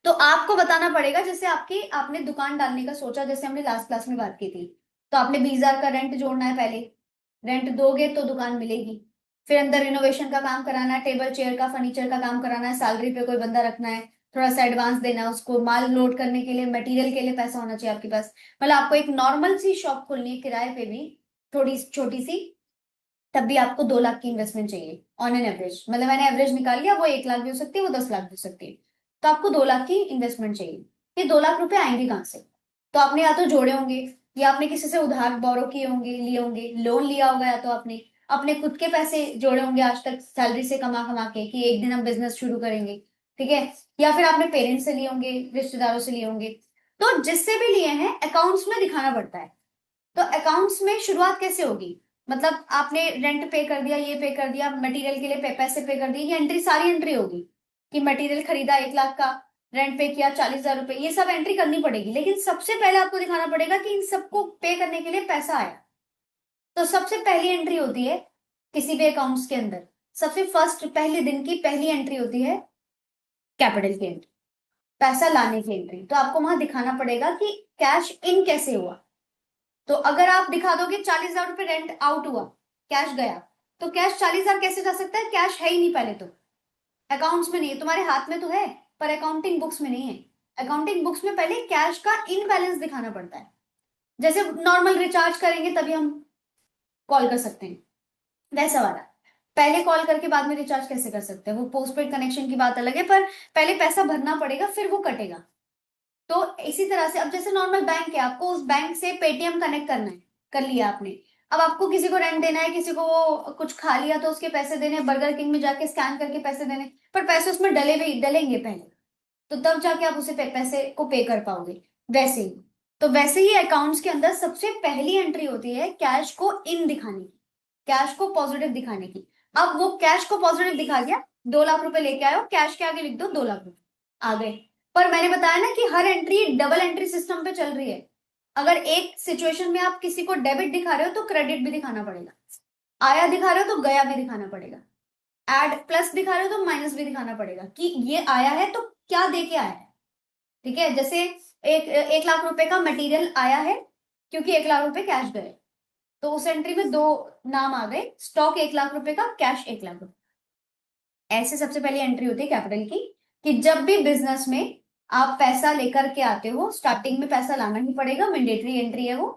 तो आपको बताना पड़ेगा, जैसे आपने दुकान डालने का सोचा, जैसे हमने लास्ट क्लास में बात की थी, तो आपने 20,000 का रेंट जोड़ना है पहले। रेंट दोगे तो दुकान मिलेगी। फिर अंदर रिनोवेशन का काम कराना है, टेबल चेयर का फर्नीचर का काम कराना है, सैलरी पे कोई बंदा रखना है, थोड़ा सा एडवांस देना है उसको, माल लोड करने के लिए, मटेरियल के लिए पैसा होना चाहिए आपके पास। मतलब आपको एक नॉर्मल सी शॉप खोलनी है किराए पे भी, थोड़ी छोटी सी, तब भी आपको 2 लाख की इन्वेस्टमेंट चाहिए ऑन एन एवरेज। मतलब मैंने एवरेज निकाल लिया, वो 1 लाख भी हो सकती है, वो 10 लाख भी हो सकती है। तो आपको 2 लाख की इन्वेस्टमेंट चाहिए। ये 2 लाख रुपए आएंगे कहाँ से? तो आपने या तो जोड़े होंगे, या आपने किसी से उधार बोरो किए होंगे, लिए होंगे, लोन लिया होगा, या तो आपने अपने खुद के पैसे जोड़े होंगे आज तक सैलरी से कमा कमा के, कि एक दिन हम बिजनेस शुरू करेंगे। ठीक है। या फिर आपने पेरेंट्स से लिए होंगे, रिश्तेदारों से लिए होंगे। तो जिससे भी लिए हैं अकाउंट्स में दिखाना पड़ता है। तो अकाउंट्स में शुरुआत कैसे होगी? मतलब आपने रेंट पे कर दिया, ये पे कर दिया, मटेरियल के लिए पैसे पे कर दिए, ये एंट्री सारी एंट्री होगी कि मटेरियल खरीदा 1 लाख का, रेंट पे किया 40,000 रुपए, ये सब एंट्री करनी पड़ेगी। लेकिन सबसे पहले आपको दिखाना पड़ेगा कि इन सबको पे करने के लिए पैसा आया। तो सबसे पहली एंट्री होती है किसी भी अकाउंट्स के अंदर, सबसे फर्स्ट पहले दिन की पहली एंट्री होती है कैपिटल की एंट्री, पैसा लाने की एंट्री। तो आपको वहां दिखाना पड़ेगा कि कैश इन कैसे हुआ। तो अगर आप दिखा दोगे 40,000 रुपए रेंट आउट हुआ, कैश गया, तो कैश 40,000 कैसे जा सकता है? कैश है ही नहीं पहले तो, अकाउंट्स में नहीं है, तुम्हारे हाथ में तो है पर अकाउंटिंग बुक्स में नहीं है। अकाउंटिंग बुक्स में पहले कैश का इन बैलेंस दिखाना पड़ता है। जैसे नॉर्मल रिचार्ज करेंगे तभी हम कॉल कर सकते हैं, वैसा वाला। पहले कॉल करके बाद में रिचार्ज कैसे कर सकते हैं? वो पोस्टपेड कनेक्शन की बात अलग है, पर पहले पैसा भरना पड़ेगा फिर वो कटेगा। तो इसी तरह से अब जैसे नॉर्मल बैंक है, आपको उस बैंक से पेटीएम कनेक्ट करना है, कर लिया आपने। अब आपको किसी को रेंट देना है, किसी को वो कुछ खा लिया तो उसके पैसे देने, बर्गर किंग में जाके स्कैन करके पैसे देने, पर पैसे उसमें डलेंगे पहले, तो तब जाके आप उसे पैसे को पे कर पाओगे। वैसे ही, तो वैसे ही अकाउंट्स के अंदर सबसे पहली एंट्री होती है कैश को इन दिखाने की, कैश को पॉजिटिव दिखाने की। अब वो कैश को पॉजिटिव दिखा दिया, 2 लाख रुपए लेके आयो, कैश के आगे लिख दो 2 लाख रुपए, आ गए। पर मैंने बताया ना कि हर एंट्री डबल एंट्री सिस्टम पे चल रही है। अगर एक सिचुएशन में आप किसी को डेबिट दिखा रहे हो तो क्रेडिट भी दिखाना पड़ेगा, आया दिखा रहे हो तो गया भी दिखाना पड़ेगा, एड प्लस दिखा रहे हो तो माइनस भी दिखाना पड़ेगा कि ये आया है तो क्या दे के आया है। ठीक है। जैसे 1 लाख रुपए का मटेरियल आया है, क्योंकि 1 लाख रुपए कैश गए, तो उस एंट्री में दो नाम आ गए, स्टॉक 1 लाख रुपए का, कैश 1 लाख रुपए। ऐसे सबसे पहले एंट्री होती है कैपिटल की, कि जब भी बिजनेस में आप पैसा लेकर के आते हो, स्टार्टिंग में पैसा लाना ही पड़ेगा, मैंडेटरी एंट्री है वो।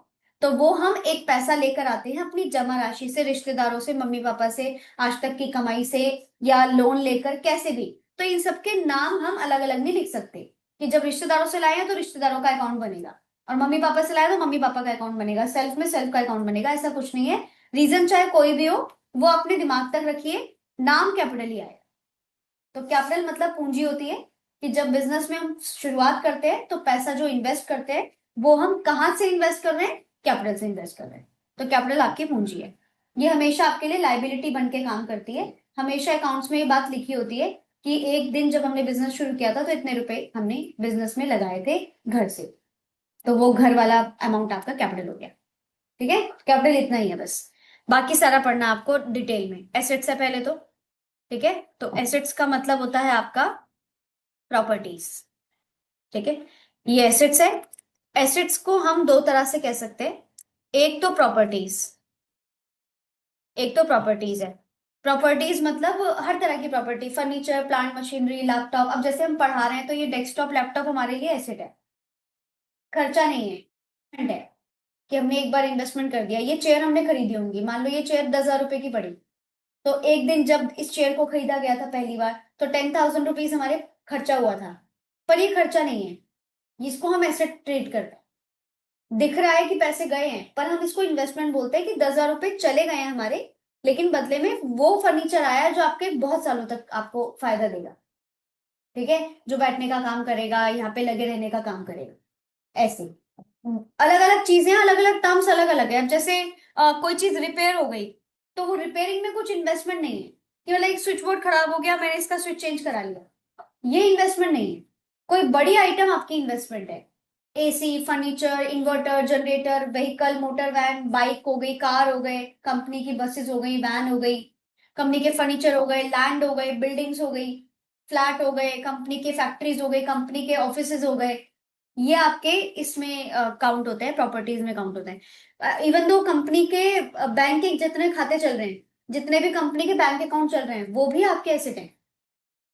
तो वो हम एक पैसा लेकर आते हैं अपनी जमा राशि से, रिश्तेदारों से, मम्मी पापा से, आज तक की कमाई से, या लोन लेकर, कैसे भी। तो इन सबके नाम हम अलग अलग नहीं लिख सकते, कि जब रिश्तेदारों से लाए हैं तो रिश्तेदारों का अकाउंट बनेगा, और मम्मी पापा से लाए तो मम्मी पापा का अकाउंट बनेगा, सेल्फ में सेल्फ का अकाउंट बनेगा, ऐसा कुछ नहीं है। रीजन चाहे कोई भी हो, वो अपने दिमाग तक रखिए, नाम कैपिटल ही आएगा। तो कैपिटल मतलब पूंजी होती है, कि जब बिजनेस में हम शुरुआत करते हैं तो पैसा जो इन्वेस्ट करते हैं वो हम कहाँ से इन्वेस्ट कर रहे हैं? कैपिटल से इन्वेस्ट कर रहे हैं। तो कैपिटल आपकी पूंजी है, ये हमेशा आपके लिए लाइबिलिटी बन के काम करती है। हमेशा अकाउंट्स में ये बात लिखी होती है कि एक दिन जब हमने बिजनेस शुरू किया था तो इतने रुपए हमने बिजनेस में लगाए थे घर से, तो वो घर वाला अमाउंट आपका कैपिटल हो गया। ठीक है, कैपिटल इतना ही है बस, बाकी सारा पढ़ना आपको डिटेल में। एसेट्स है पहले तो, ठीक है। तो एसेट्स का मतलब होता है आपका प्रॉपर्टीज। ठीक है, ये एसेट्स है। एसेट्स को हम दो तरह से कह सकते हैं, एक तो प्रॉपर्टीज, एक तो प्रॉपर्टीज है। प्रॉपर्टीज मतलब हर तरह की property, furniture, plant machinery, laptop. अब जैसे हम पढ़ा रहे हैं तो ये डेस्कटॉप लैपटॉप हमारे लिए एसेट है, खर्चा नहीं है, investment है, कि हमने एक बार इन्वेस्टमेंट कर दिया। ये चेयर हमने खरीदी होंगी, मान लो ये चेयर 10,000 रुपए की पड़ी, तो एक दिन जब इस चेयर को खरीदा गया था पहली बार तो 10,000 रुपीज हमारे खर्चा हुआ था, पर ये खर्चा नहीं है, इसको हम एसेट ट्रीट करते हैं। दिख रहा है कि पैसे गए हैं, पर हम इसको इन्वेस्टमेंट बोलते हैं कि 10,000 रुपए चले गए हैं हमारे, लेकिन बदले में वो फर्नीचर आया है जो आपके बहुत सालों तक आपको फायदा देगा। ठीक है, जो बैठने का काम करेगा, यहाँ पे लगे रहने का काम करेगा। ऐसे अलग अलग चीजें, अलग अलग टर्म्स अलग अलग है। अब जैसे कोई चीज रिपेयर हो गई, तो वो रिपेयरिंग में कुछ इन्वेस्टमेंट नहीं है कि मतलब एक स्विच बोर्ड खराब हो गया, मैंने इसका स्विच चेंज करा लिया, ये इन्वेस्टमेंट नहीं है। कोई बड़ी आइटम आपकी इन्वेस्टमेंट है, AC, furniture, inverter, generator, vehicle, motor van, bike हो गई, कार हो गए, कंपनी की बसेस हो गई, वैन हो गई, कंपनी के फर्नीचर हो गए, लैंड हो गए, बिल्डिंग्स हो गई, फ्लैट हो गए, कंपनी के फैक्ट्रीज हो गए, कंपनी के ऑफिसेज हो गए, ये आपके इसमें काउंट होते हैं, प्रॉपर्टीज में काउंट होते हैं। इवन दो कंपनी के बैंक के जितने खाते चल रहे हैं, जितने भी कंपनी के बैंक अकाउंट चल रहे हैं, वो भी आपके एसेट हैं,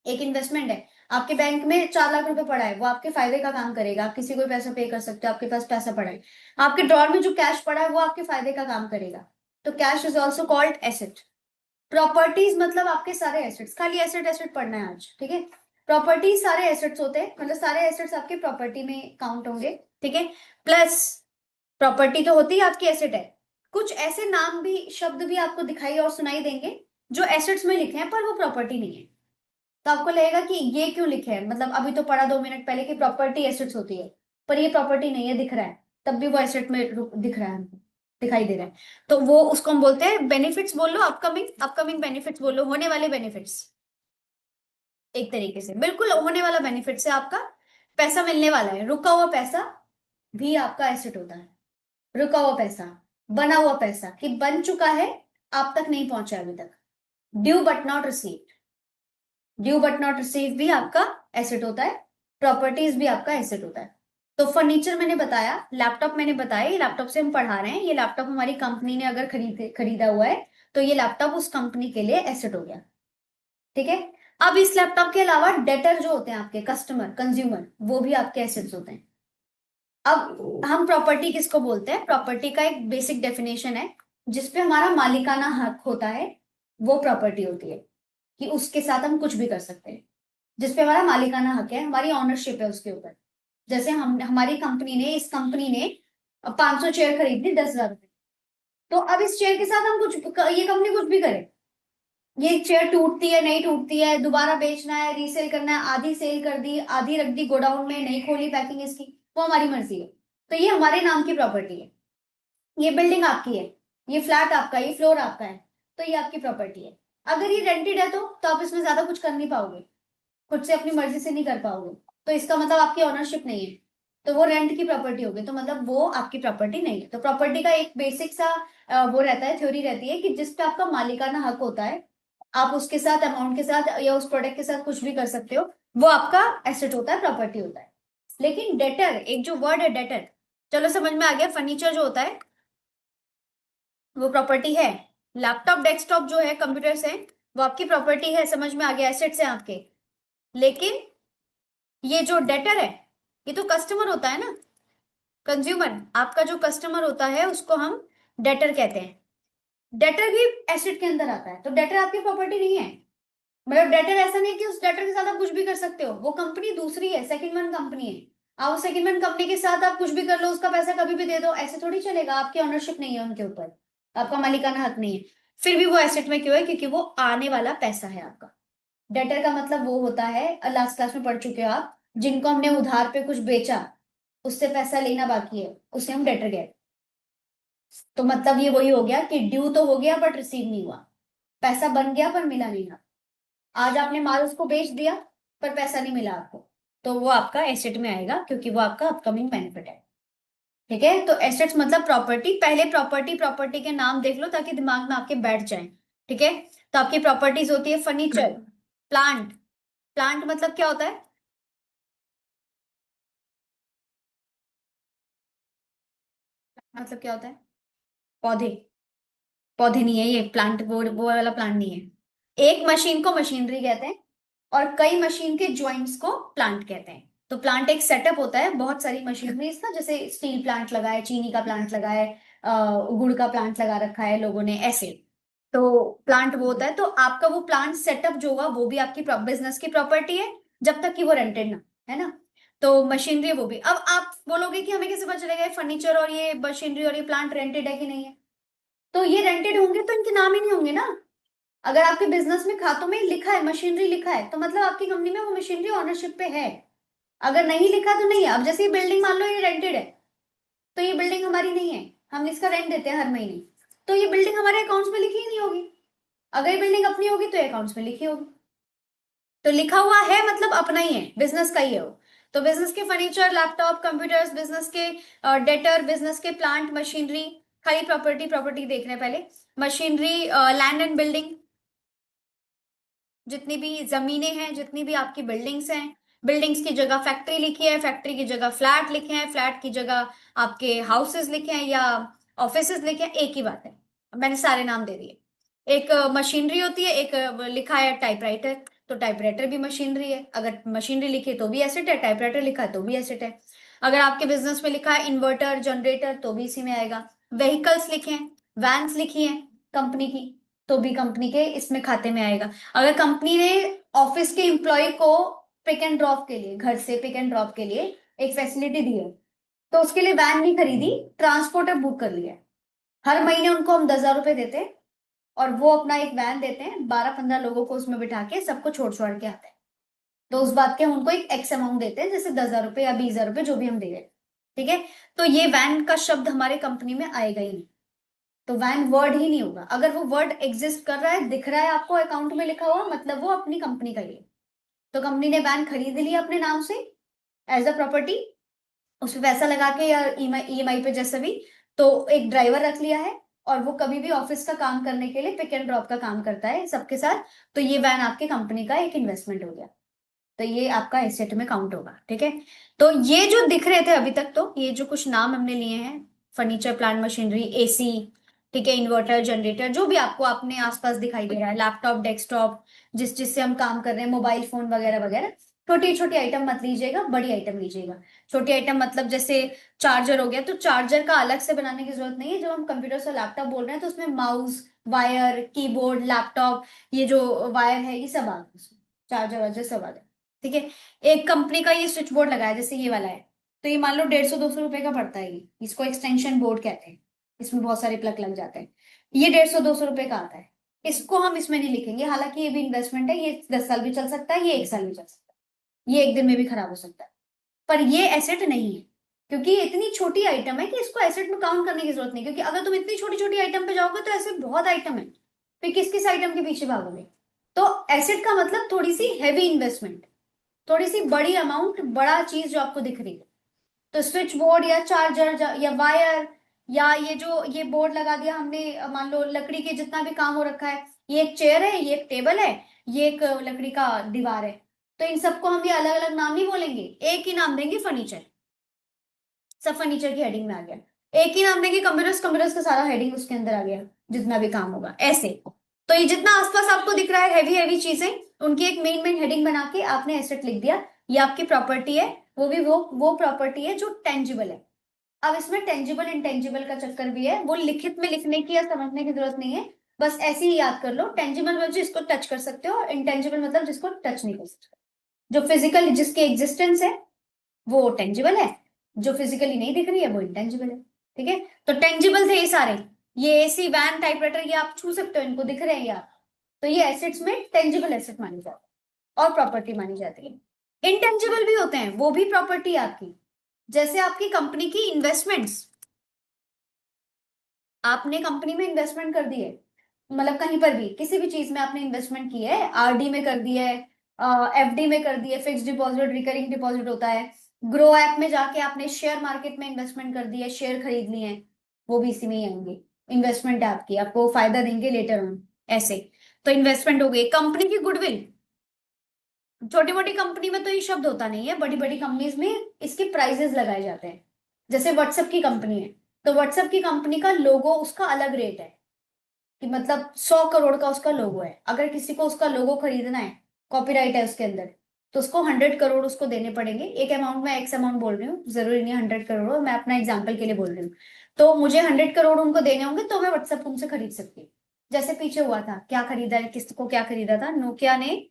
एक इन्वेस्टमेंट है। आपके बैंक में 4 लाख रुपए पड़ा है, वो आपके फायदे का काम करेगा, आप किसी को भी पैसा पे कर सकते हो, आपके पास पैसा पड़ा है। आपके ड्रॉर में जो कैश पड़ा है वो आपके फायदे का काम करेगा। तो cash is also called asset. Properties मतलब आपके सारे एसेट्स, खाली एसेट एसेट पढ़ना है आज, ठीक है। प्रॉपर्टी सारे एसेट्स होते हैं, मतलब सारे एसेट्स आपके प्रॉपर्टी में काउंट होंगे, ठीक है। प्लस प्रॉपर्टी तो होती है आपकी एसेट है, कुछ ऐसे नाम भी, शब्द भी आपको दिखाई और सुनाई देंगे जो एसेट्स में लिखे हैं पर वो प्रॉपर्टी नहीं है। तो आपको लगेगा कि ये क्यों लिखे हैं, मतलब अभी तो पढ़ा 2 मिनट पहले कि प्रॉपर्टी एसेट्स होती है, पर ये प्रॉपर्टी नहीं है, दिख रहा है, तब भी वो एसेट में दिख रहा है हमको, दिखाई दे रहा है। तो वो उसको हम बोलते हैं बेनिफिट्स, बोल लो अपकमिंग, अपकमिंग बेनिफिट्स बोल लो, होने वाले बेनिफिट्स। एक तरीके से बिल्कुल होने वाला बेनिफिट से आपका पैसा मिलने वाला है। रुका हुआ पैसा भी आपका एसेट होता है। रुका हुआ पैसा, बना हुआ पैसा कि बन चुका है, आप तक नहीं पहुंचा अभी तक, due but not receive, due but not receive भी आपका एसेट होता है। प्रॉपर्टीज भी आपका एसेट होता है। तो फर्नीचर मैंने बताया, लैपटॉप मैंने बताया, ये लैपटॉप से हम पढ़ा रहे हैं, ये लैपटॉप हमारी कंपनी ने अगर खरीदा हुआ है, तो ये लैपटॉप उस कंपनी के लिए एसेट हो गया, ठीक है। अब इस लैपटॉप के अलावा डेटर जो होते हैं आपके, कस्टमर, कंज्यूमर, वो भी आपके एसेट्स होते हैं। अब हम प्रॉपर्टी किसको बोलते हैं, प्रॉपर्टी का एक बेसिक डेफिनेशन है, जिसपे हमारा मालिकाना हक होता है, वो प्रॉपर्टी होती है, कि उसके साथ हम कुछ भी कर सकते हैं, जिसपे हमारा मालिकाना हक है, हमारी ऑनरशिप है उसके ऊपर। जैसे हम, हमारी कंपनी ने, इस कंपनी ने 500 चेयर खरीद ली 10,000 रुपए, तो अब इस चेयर के साथ हम कुछ, ये कंपनी कुछ भी करे, ये चेयर टूटती है, नहीं टूटती है, दोबारा बेचना है, रीसेल करना है, आधी सेल कर दी, आधी रख दी गोडाउन में, नहीं खोली पैकिंग इसकी, वो हमारी मर्जी है। तो ये हमारे नाम की प्रॉपर्टी है, ये बिल्डिंग आपकी है, ये फ्लैट आपका, ये फ्लोर आपका है, तो ये आपकी प्रॉपर्टी है। अगर ये रेंटेड है तो आप इसमें ज्यादा कुछ कर नहीं पाओगे, खुद से अपनी मर्जी से नहीं कर पाओगे, तो इसका मतलब आपकी ऑनरशिप नहीं है, तो वो रेंट की प्रॉपर्टी होगी, तो मतलब वो आपकी प्रॉपर्टी नहीं है। तो प्रॉपर्टी का एक बेसिक सा वो रहता है, थ्योरी रहती है कि जिस पे आपका मालिकाना हक होता है, आप उसके साथ, अमाउंट के साथ या उस प्रोडक्ट के साथ कुछ भी कर सकते हो, वो आपका एसेट होता है, प्रॉपर्टी होता है। लेकिन डेटर, एक जो वर्ड है डेटर, चलो समझ में आ गया, फर्नीचर जो होता है वो प्रॉपर्टी है, लैपटॉप डेस्कटॉप जो है, कंप्यूटर्स है, वो आपकी प्रॉपर्टी है, समझ में आ गया, एसेट्स है आपके। लेकिन ये जो डेटर है, ये तो कस्टमर होता है ना, कंज्यूमर, आपका जो कस्टमर होता है उसको हम डेटर कहते हैं। डेटर भी एसेट के अंदर आता है, तो डेटर आपकी प्रॉपर्टी नहीं है। मतलब डेटर ऐसा नहीं कि उस डेटर के साथ आप कुछ भी कर सकते हो, वो कंपनी दूसरी है, सेकंड वन कंपनी है, आप उस सेकंड वन कंपनी के साथ आप कुछ भी कर लो, उसका पैसा कभी भी दे दो, ऐसे थोड़ी चलेगा, आपकी ऑनरशिप नहीं है उनके ऊपर, आपका मालिकाना हक नहीं है, फिर भी वो एसेट में क्यों है, क्योंकि वो आने वाला पैसा है आपका। डेटर का मतलब वो होता है, लास्ट क्लास में पढ़ चुके हो आप, जिनको हमने उधार पे कुछ बेचा, उससे पैसा लेना बाकी है, उसे हम डेटर कहते हैं। तो मतलब ये वही हो गया कि ड्यू तो हो गया बट रिसीव नहीं हुआ, पैसा बन गया पर मिला नहीं। आज आपने माल उसको बेच दिया पर पैसा नहीं मिला आपको, तो वो आपका एसेट में आएगा, क्योंकि वो आपका अपकमिंग बेनिफिट है, ठीक है। तो एसेट्स मतलब प्रॉपर्टी, पहले प्रॉपर्टी, प्रॉपर्टी के नाम देख लो ताकि दिमाग में आपके बैठ जाए, ठीक है। तो आपकी प्रॉपर्टीज होती है फर्नीचर, प्लांट, प्लांट मतलब क्या होता है, मतलब क्या होता है, पौधे, पौधे नहीं है ये प्लांट, वो वाला प्लांट नहीं है। एक मशीन को मशीनरी कहते हैं, और कई मशीन के ज्वाइंट्स को प्लांट कहते हैं। तो प्लांट एक सेटअप होता है, बहुत सारी मशीनरीज ना, जैसे स्टील प्लांट लगा है, चीनी का प्लांट लगा है, गुड़ का प्लांट लगा रखा है लोगों ने, ऐसे। तो प्लांट वो होता है, तो आपका वो प्लांट सेटअप जो होगा वो भी आपकी बिजनेस की प्रॉपर्टी है, जब तक कि वो रेंटेड ना, है ना। तो मशीनरी वो भी। अब आप बोलोगे कि हमें कैसे पता चलेगा ये फर्नीचर और ये मशीनरी और ये प्लांट रेंटेड है कि नहीं है? तो ये रेंटेड होंगे तो इनके नाम ही नहीं होंगे ना। अगर आपके बिजनेस में खातों में लिखा है मशीनरी लिखा है तो मतलब आपकी कंपनी में वो मशीनरी ओनरशिप पे है। अगर नहीं लिखा तो नहीं है। अब जैसे ये बिल्डिंग मान लो ये रेंटेड है, तो ये बिल्डिंग हमारी नहीं है, हम इसका रेंट देते हैं हर महीने, तो ये बिल्डिंग हमारे अकाउंट्स में लिखी ही नहीं होगी। अगर ये बिल्डिंग अपनी होगी तो ये अकाउंट्स में लिखी होगी। तो लिखा हुआ है मतलब अपना ही है, बिजनेस का ही है वो। तो बिजनेस के फर्नीचर, लैपटॉप, कंप्यूटर्स, बिजनेस के डेटर, बिजनेस के प्लांट, मशीनरी, खाली प्रॉपर्टी, प्रॉपर्टी देख रहे हैं पहले, मशीनरी, लैंड एंड बिल्डिंग, जितनी भी जमीनें हैं, जितनी भी आपकी बिल्डिंग्स हैं, बिल्डिंग्स की जगह फैक्ट्री लिखी है, फैक्ट्री की जगह फ्लैट लिखे हैं, फ्लैट की जगह आपके हाउसेस लिखे हैं या ऑफिसेज लिखे हैं, एक ही बात है। मैंने सारे नाम दे दिए। एक मशीनरी होती है, एक लिखा है टाइपराइटर, तो टाइपराइटर भी मशीनरी है। अगर मशीनरी लिखी है तो भी एसेट है, टाइपराइटर लिखा है तो भी एसेट है। अगर आपके बिजनेस में लिखा है इन्वर्टर, जनरेटर, तो भी इसी में आएगा। व्हीकल्स लिखे हैं, वैन्स लिखी हैं कंपनी की, तो भी कंपनी के इसमें खाते में आएगा। अगर कंपनी ने ऑफिस के एम्प्लॉय को पिक एंड ड्रॉप के लिए, घर से पिक एंड ड्रॉप के लिए एक फैसिलिटी दी है, तो उसके लिए वैन नहीं खरीदी, ट्रांसपोर्टर बुक कर लिया है। हर महीने उनको हम 10,000 रुपए देते हैं और वो अपना एक वैन देते हैं, 12-15 लोगों को उसमें बिठा के सबको छोड़ छोड़ के आते हैं। तो उस बात के हम उनको एक एक्स अमाउंट देते हैं, जैसे 10,000 रुपए या 20,000 रुपए जो भी हम दे रहे हैं। ठीक है। तो ये वैन का शब्द हमारे कंपनी में आएगा ही नहीं। तो वैन वर्ड ही नहीं होगा। अगर वो वर्ड एग्जिस्ट कर रहा है, दिख रहा है आपको अकाउंट में लिखा हुआ, मतलब वो अपनी कंपनी का ही है। तो कंपनी ने वैन खरीद लिया अपने नाम से एज अ प्रॉपर्टी, उसमें पैसा लगा के या ईएमआई पे जैसे भी, तो एक ड्राइवर रख लिया है और वो कभी भी ऑफिस का काम करने के लिए पिक एंड ड्रॉप का काम करता है सबके साथ। तो ये वैन आपकी कंपनी का एक इन्वेस्टमेंट हो गया, तो ये आपका एसेट में काउंट होगा। ठीक है। तो ये जो दिख रहे थे अभी तक, तो ये जो कुछ नाम हमने लिए हैं, फर्नीचर, प्लांट, मशीनरी, एसी, ठीक है, इन्वर्टर, जनरेटर, जो भी आपको अपने आसपास दिखाई दे रहा है, लैपटॉप, डेस्कटॉप, जिससे हम काम कर रहे हैं, मोबाइल फोन वगैरह वगैरह, छोटी छोटी आइटम मत लीजिएगा, बड़ी आइटम लीजिएगा। छोटी आइटम मतलब जैसे चार्जर हो गया, तो चार्जर का अलग से बनाने की जरूरत नहीं है। जब हम कंप्यूटर से लैपटॉप बोल रहे हैं तो उसमें माउस, वायर, कीबोर्ड, लैपटॉप, ये जो वायर है ये सब आ गया उसमें, चार्जर वार्जर सब आ गया। ठीक है। एक कंपनी का ये स्विच बोर्ड लगाया जैसे ये वाला है, तो ये मान लो 150-200 रुपए का पड़ता है। ये इसको एक्सटेंशन बोर्ड कहते हैं, इसमें बहुत सारे प्लग लग जाते हैं। ये 150-200 रुपए का आता है। इसको हम इसमें नहीं लिखेंगे, हालांकि ये भी इन्वेस्टमेंट है, ये 10 साल भी चल सकता है, ये 1 साल भी चल सकता है, ये एक दिन में भी खराब हो सकता है, पर ये एसेट नहीं है। क्योंकि ये इतनी छोटी आइटम है कि इसको एसेट में काउंट करने की जरूरत नहीं, क्योंकि अगर तुम इतनी छोटी छोटी आइटम पे जाओगे तो ऐसे बहुत आइटम है, फिर किस किस आइटम के पीछे भागोगे। तो एसेट का मतलब थोड़ी सी हैवी इन्वेस्टमेंट, थोड़ी सी बड़ी अमाउंट, बड़ा चीज जो आपको दिख रही है। तो स्विच बोर्ड या चार्जर या वायर, या ये जो ये बोर्ड लगा दिया हमने, मान लो लकड़ी के जितना भी काम हो रखा है, ये एक चेयर है, ये एक टेबल है, ये एक लकड़ी का दीवार है, तो इन सबको हम ये अलग अलग नाम नहीं बोलेंगे, एक ही नाम देंगे फर्नीचर। सब फर्नीचर की हेडिंग में आ गया। एक ही नाम देंगे कंप्यूटर्स, कंप्यूटर्स का सारा हेडिंग उसके अंदर आ गया, जितना भी काम होगा ऐसे। तो ये जितना आसपास आपको दिख रहा है हैवी हैवी चीजें, उनकी एक मेन मेन हेडिंग बना के आपने एसेट लिख दिया, ये आपकी प्रॉपर्टी है। वो भी वो प्रॉपर्टी है जो टेंजिबल है। अब इसमें टेंजिबल इंटेंजिबल का चक्कर भी है, वो लिखित में लिखने की या समझने की जरूरत नहीं है, बस ऐसे ही याद कर लो। टेंजिबल मतलब जिसको टच कर सकते हो, और इंटेंजिबल मतलब जिसको टच नहीं कर सकते। जो फिजिकल जिसकी एग्जिस्टेंस है वो टेंजिबल है, जो फिजिकली नहीं दिख रही है वो इंटेंजिबल है। ठीक है। तो टेंजिबल थे ये सारे, ये एसी, वैन, टाइपराइटर, ये आप छू सकते हो, इनको दिख रहे हैं ये आप। तो ये एसेट्स में टेंजिबल एसेट मानी जाती है और प्रॉपर्टी मानी जाती है। इंटेंजिबल भी होते हैं, वो भी प्रॉपर्टी है आपकी, जैसे आपकी कंपनी की इन्वेस्टमेंट्स। आपने कंपनी में इन्वेस्टमेंट कर दी है, मतलब कहीं पर भी किसी भी चीज में आपने इन्वेस्टमेंट की है, आरडी में कर दी है, एफडी में कर दी है, फिक्स डिपॉजिट, रिकरिंग डिपॉजिट होता है, ग्रो ऐप में जाके आपने शेयर मार्केट में इन्वेस्टमेंट कर दी है, शेयर खरीद लिए हैं, वो भी इसी में ही आएंगे। इन्वेस्टमेंट है आपकी, आपको फायदा देंगे लेटर ऑन, ऐसे। तो इन्वेस्टमेंट हो गई कंपनी की गुडविल। छोटी मोटी कंपनी में तो ये शब्द होता नहीं है, बड़ी बड़ी कंपनीज में इसके प्राइजेस लगाए जाते हैं। जैसे व्हाट्सएप की कंपनी है, तो व्हाट्सएप की कंपनी का लोगो उसका अलग रेट है, कि मतलब 100 करोड़ का उसका लोगो है। अगर किसी को उसका लोगो खरीदना है, कॉपीराइट है उसके अंदर, तो उसको 100 करोड़ उसको देने पड़ेंगे। एक अमाउंट में एक्स अमाउंट बोल रही हूँ, जरूरी नहीं 100 करोड़, मैं अपना एग्जाम्पल के लिए बोल रही हूँ। तो मुझे 100 करोड़ उनको देने होंगे, तो मैं व्हाट्सएप उनसे खरीद सकती हूँ। जैसे पीछे हुआ था, क्या खरीदा है, किसको क्या खरीदा था, नोकिया ने,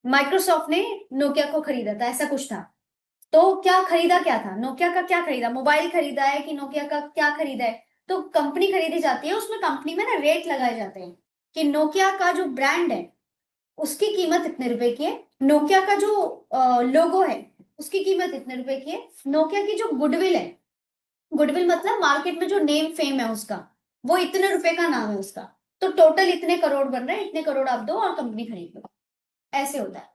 माइक्रोसॉफ्ट ने नोकिया को खरीदा था, ऐसा कुछ था। तो क्या खरीदा, क्या था, नोकिया का क्या खरीदा, मोबाइल खरीदा है कि नोकिया का क्या खरीदा है? तो कंपनी खरीदी जाती है, उसमें कंपनी में ना रेट लगाए जाते हैं कि नोकिया का जो ब्रांड है उसकी कीमत इतने रुपए की है, नोकिया का जो लोगो है उसकी कीमत इतने रुपए की है, नोकिया की जो गुडविल है, गुडविल मतलब मार्केट में जो नेम फेम है उसका, वो इतने रुपए का नाम है उसका, तो टोटल इतने करोड़ बन रहे हैं, इतने करोड़ आप दो और कंपनी खरीद लो, ऐसे होता है।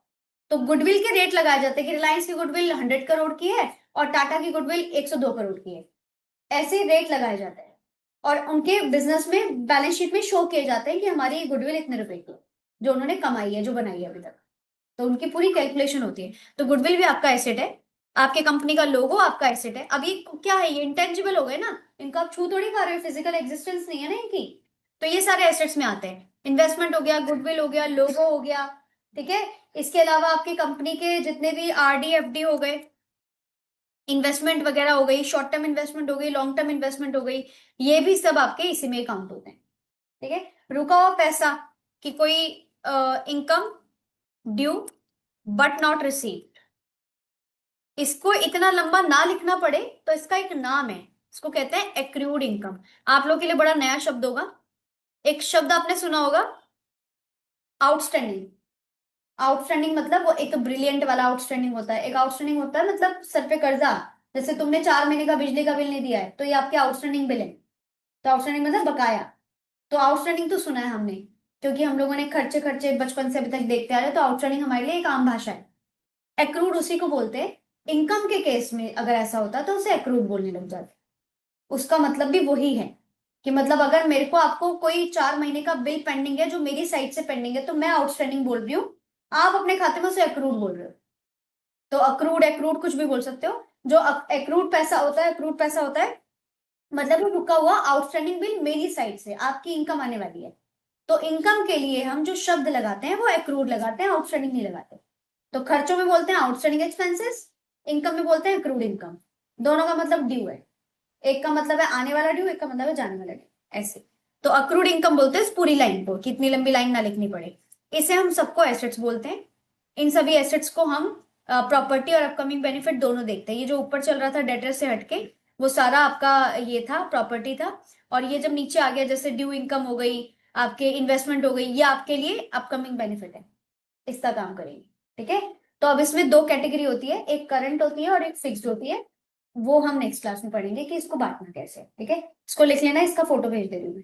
तो गुडविल के रेट लगाए जाते हैं कि रिलायंस की गुडविल 100 करोड़ की है और टाटा की गुडविल 102 करोड़ की है, ऐसे रेट लगाए जाते हैं। और उनके बिजनेस में बैलेंस शीट में शो किए जाते हैं कि हमारी गुडविल इतने रुपए की है, जो उन्होंने कमाई है, जो बनाई है अभी तक। तो उनकी पूरी कैलकुलेशन होती है। तो गुडविल भी आपका एसेट है, आपके कंपनी का लोगो आपका एसेट है। अब ये क्या है, ये इंटेंजिबल हो गए ना, इनका आप छू थोड़ी खा रहे हो, फिजिकल एग्जिस्टेंस नहीं है ना इनकी। तो ये सारे एसेट्स में आते हैं, इन्वेस्टमेंट हो गया, गुडविल हो गया, लोगो हो गया, ठीक है। इसके अलावा आपकी कंपनी के जितने भी आरडी एफडी हो गए, इन्वेस्टमेंट वगैरह हो गई, शॉर्ट टर्म इन्वेस्टमेंट हो गई, लॉन्ग टर्म इन्वेस्टमेंट हो गई, ये भी सब आपके इसी में काउंट होते हैं, ठीक है। रुका हुआ पैसा कि कोई income due but not received, इसको इतना लंबा ना लिखना पड़े तो इसका एक नाम है, इसको कहते हैं एक्रूड इनकम। आप लोग के लिए बड़ा नया शब्द होगा, एक शब्द आपने सुना होगा, आउटस्टैंडिंग। आउटस्टैंडिंग मतलब वो एक ब्रिलियंट वाला आउटस्टैंडिंग होता है, एक आउटस्टैंडिंग होता है मतलब सर पे कर्जा, जैसे तुमने 4 महीने का बिजली का बिल नहीं दिया है तो ये आपके आउटस्टैंडिंग बिल है। तो आउटस्टैंडिंग मतलब बकाया। तो आउटस्टैंडिंग तो सुना है हमने, क्योंकि हम लोगों ने खर्चे खर्चे बचपन से अभी तक देखते आ रहे हैं, तो आउटस्टैंडिंग हमारे लिए एक आम भाषा है। एक्रूड उसी को बोलते हैं। इनकम के केस में अगर ऐसा होता तो उसे एक्रूड बोलने लग जाते, उसका मतलब भी वही है कि मतलब अगर मेरे को आपको कोई 4 महीने का बिल पेंडिंग है जो मेरी साइड से पेंडिंग है, तो मैं आउटस्टैंडिंग बोल रही हूँ, आप अपने खाते में उसे एक्रूड बोल रहे हो। तो अक्रूड एक्रूड कुछ भी बोल सकते हो। जो एक्रूड पैसा होता है, एक्रूड पैसा होता है मतलब वो रुका हुआ आउटस्टैंडिंग बिल मेरी साइड से, आपकी इनकम आने वाली है। तो इनकम के लिए हम जो शब्द लगाते हैं वो एक्रूड लगाते हैं, आउटस्टैंडिंग नहीं लगाते। तो खर्चों में बोलते हैं आउटस्टैंडिंग एक्सपेंसेस, इनकम में बोलते हैं एक्रूड इनकम। दोनों का मतलब ड्यू है, एक का मतलब है आने वाला ड्यू, एक का मतलब है जाने वाला ड्यू, ऐसे। तो अक्रूड इनकम बोलते हैं इस पूरी लाइन को, कितनी लंबी लाइन ना लिखनी पड़े। इसे हम सबको एसेट्स बोलते हैं। इन सभी एसेट्स को हम प्रॉपर्टी और अपकमिंग बेनिफिट दोनों देखते हैं। ये जो ऊपर चल रहा था डेटर से हटके, वो सारा आपका ये था, प्रॉपर्टी था। और ये जब नीचे आ गया, जैसे ड्यू इनकम हो गई, आपके इन्वेस्टमेंट हो गई, ये आपके लिए अपकमिंग बेनिफिट है, इसका काम करेंगे, ठीक है। तो अब इसमें दो कैटेगरी होती है, एक करंट होती है और एक फिक्स्ड होती है। वो हम नेक्स्ट क्लास में पढ़ेंगे कि इसको बांटना कैसे है, ठीक है। इसको लिख लेना, इसका फोटो भेज दे रही हूँ मैं।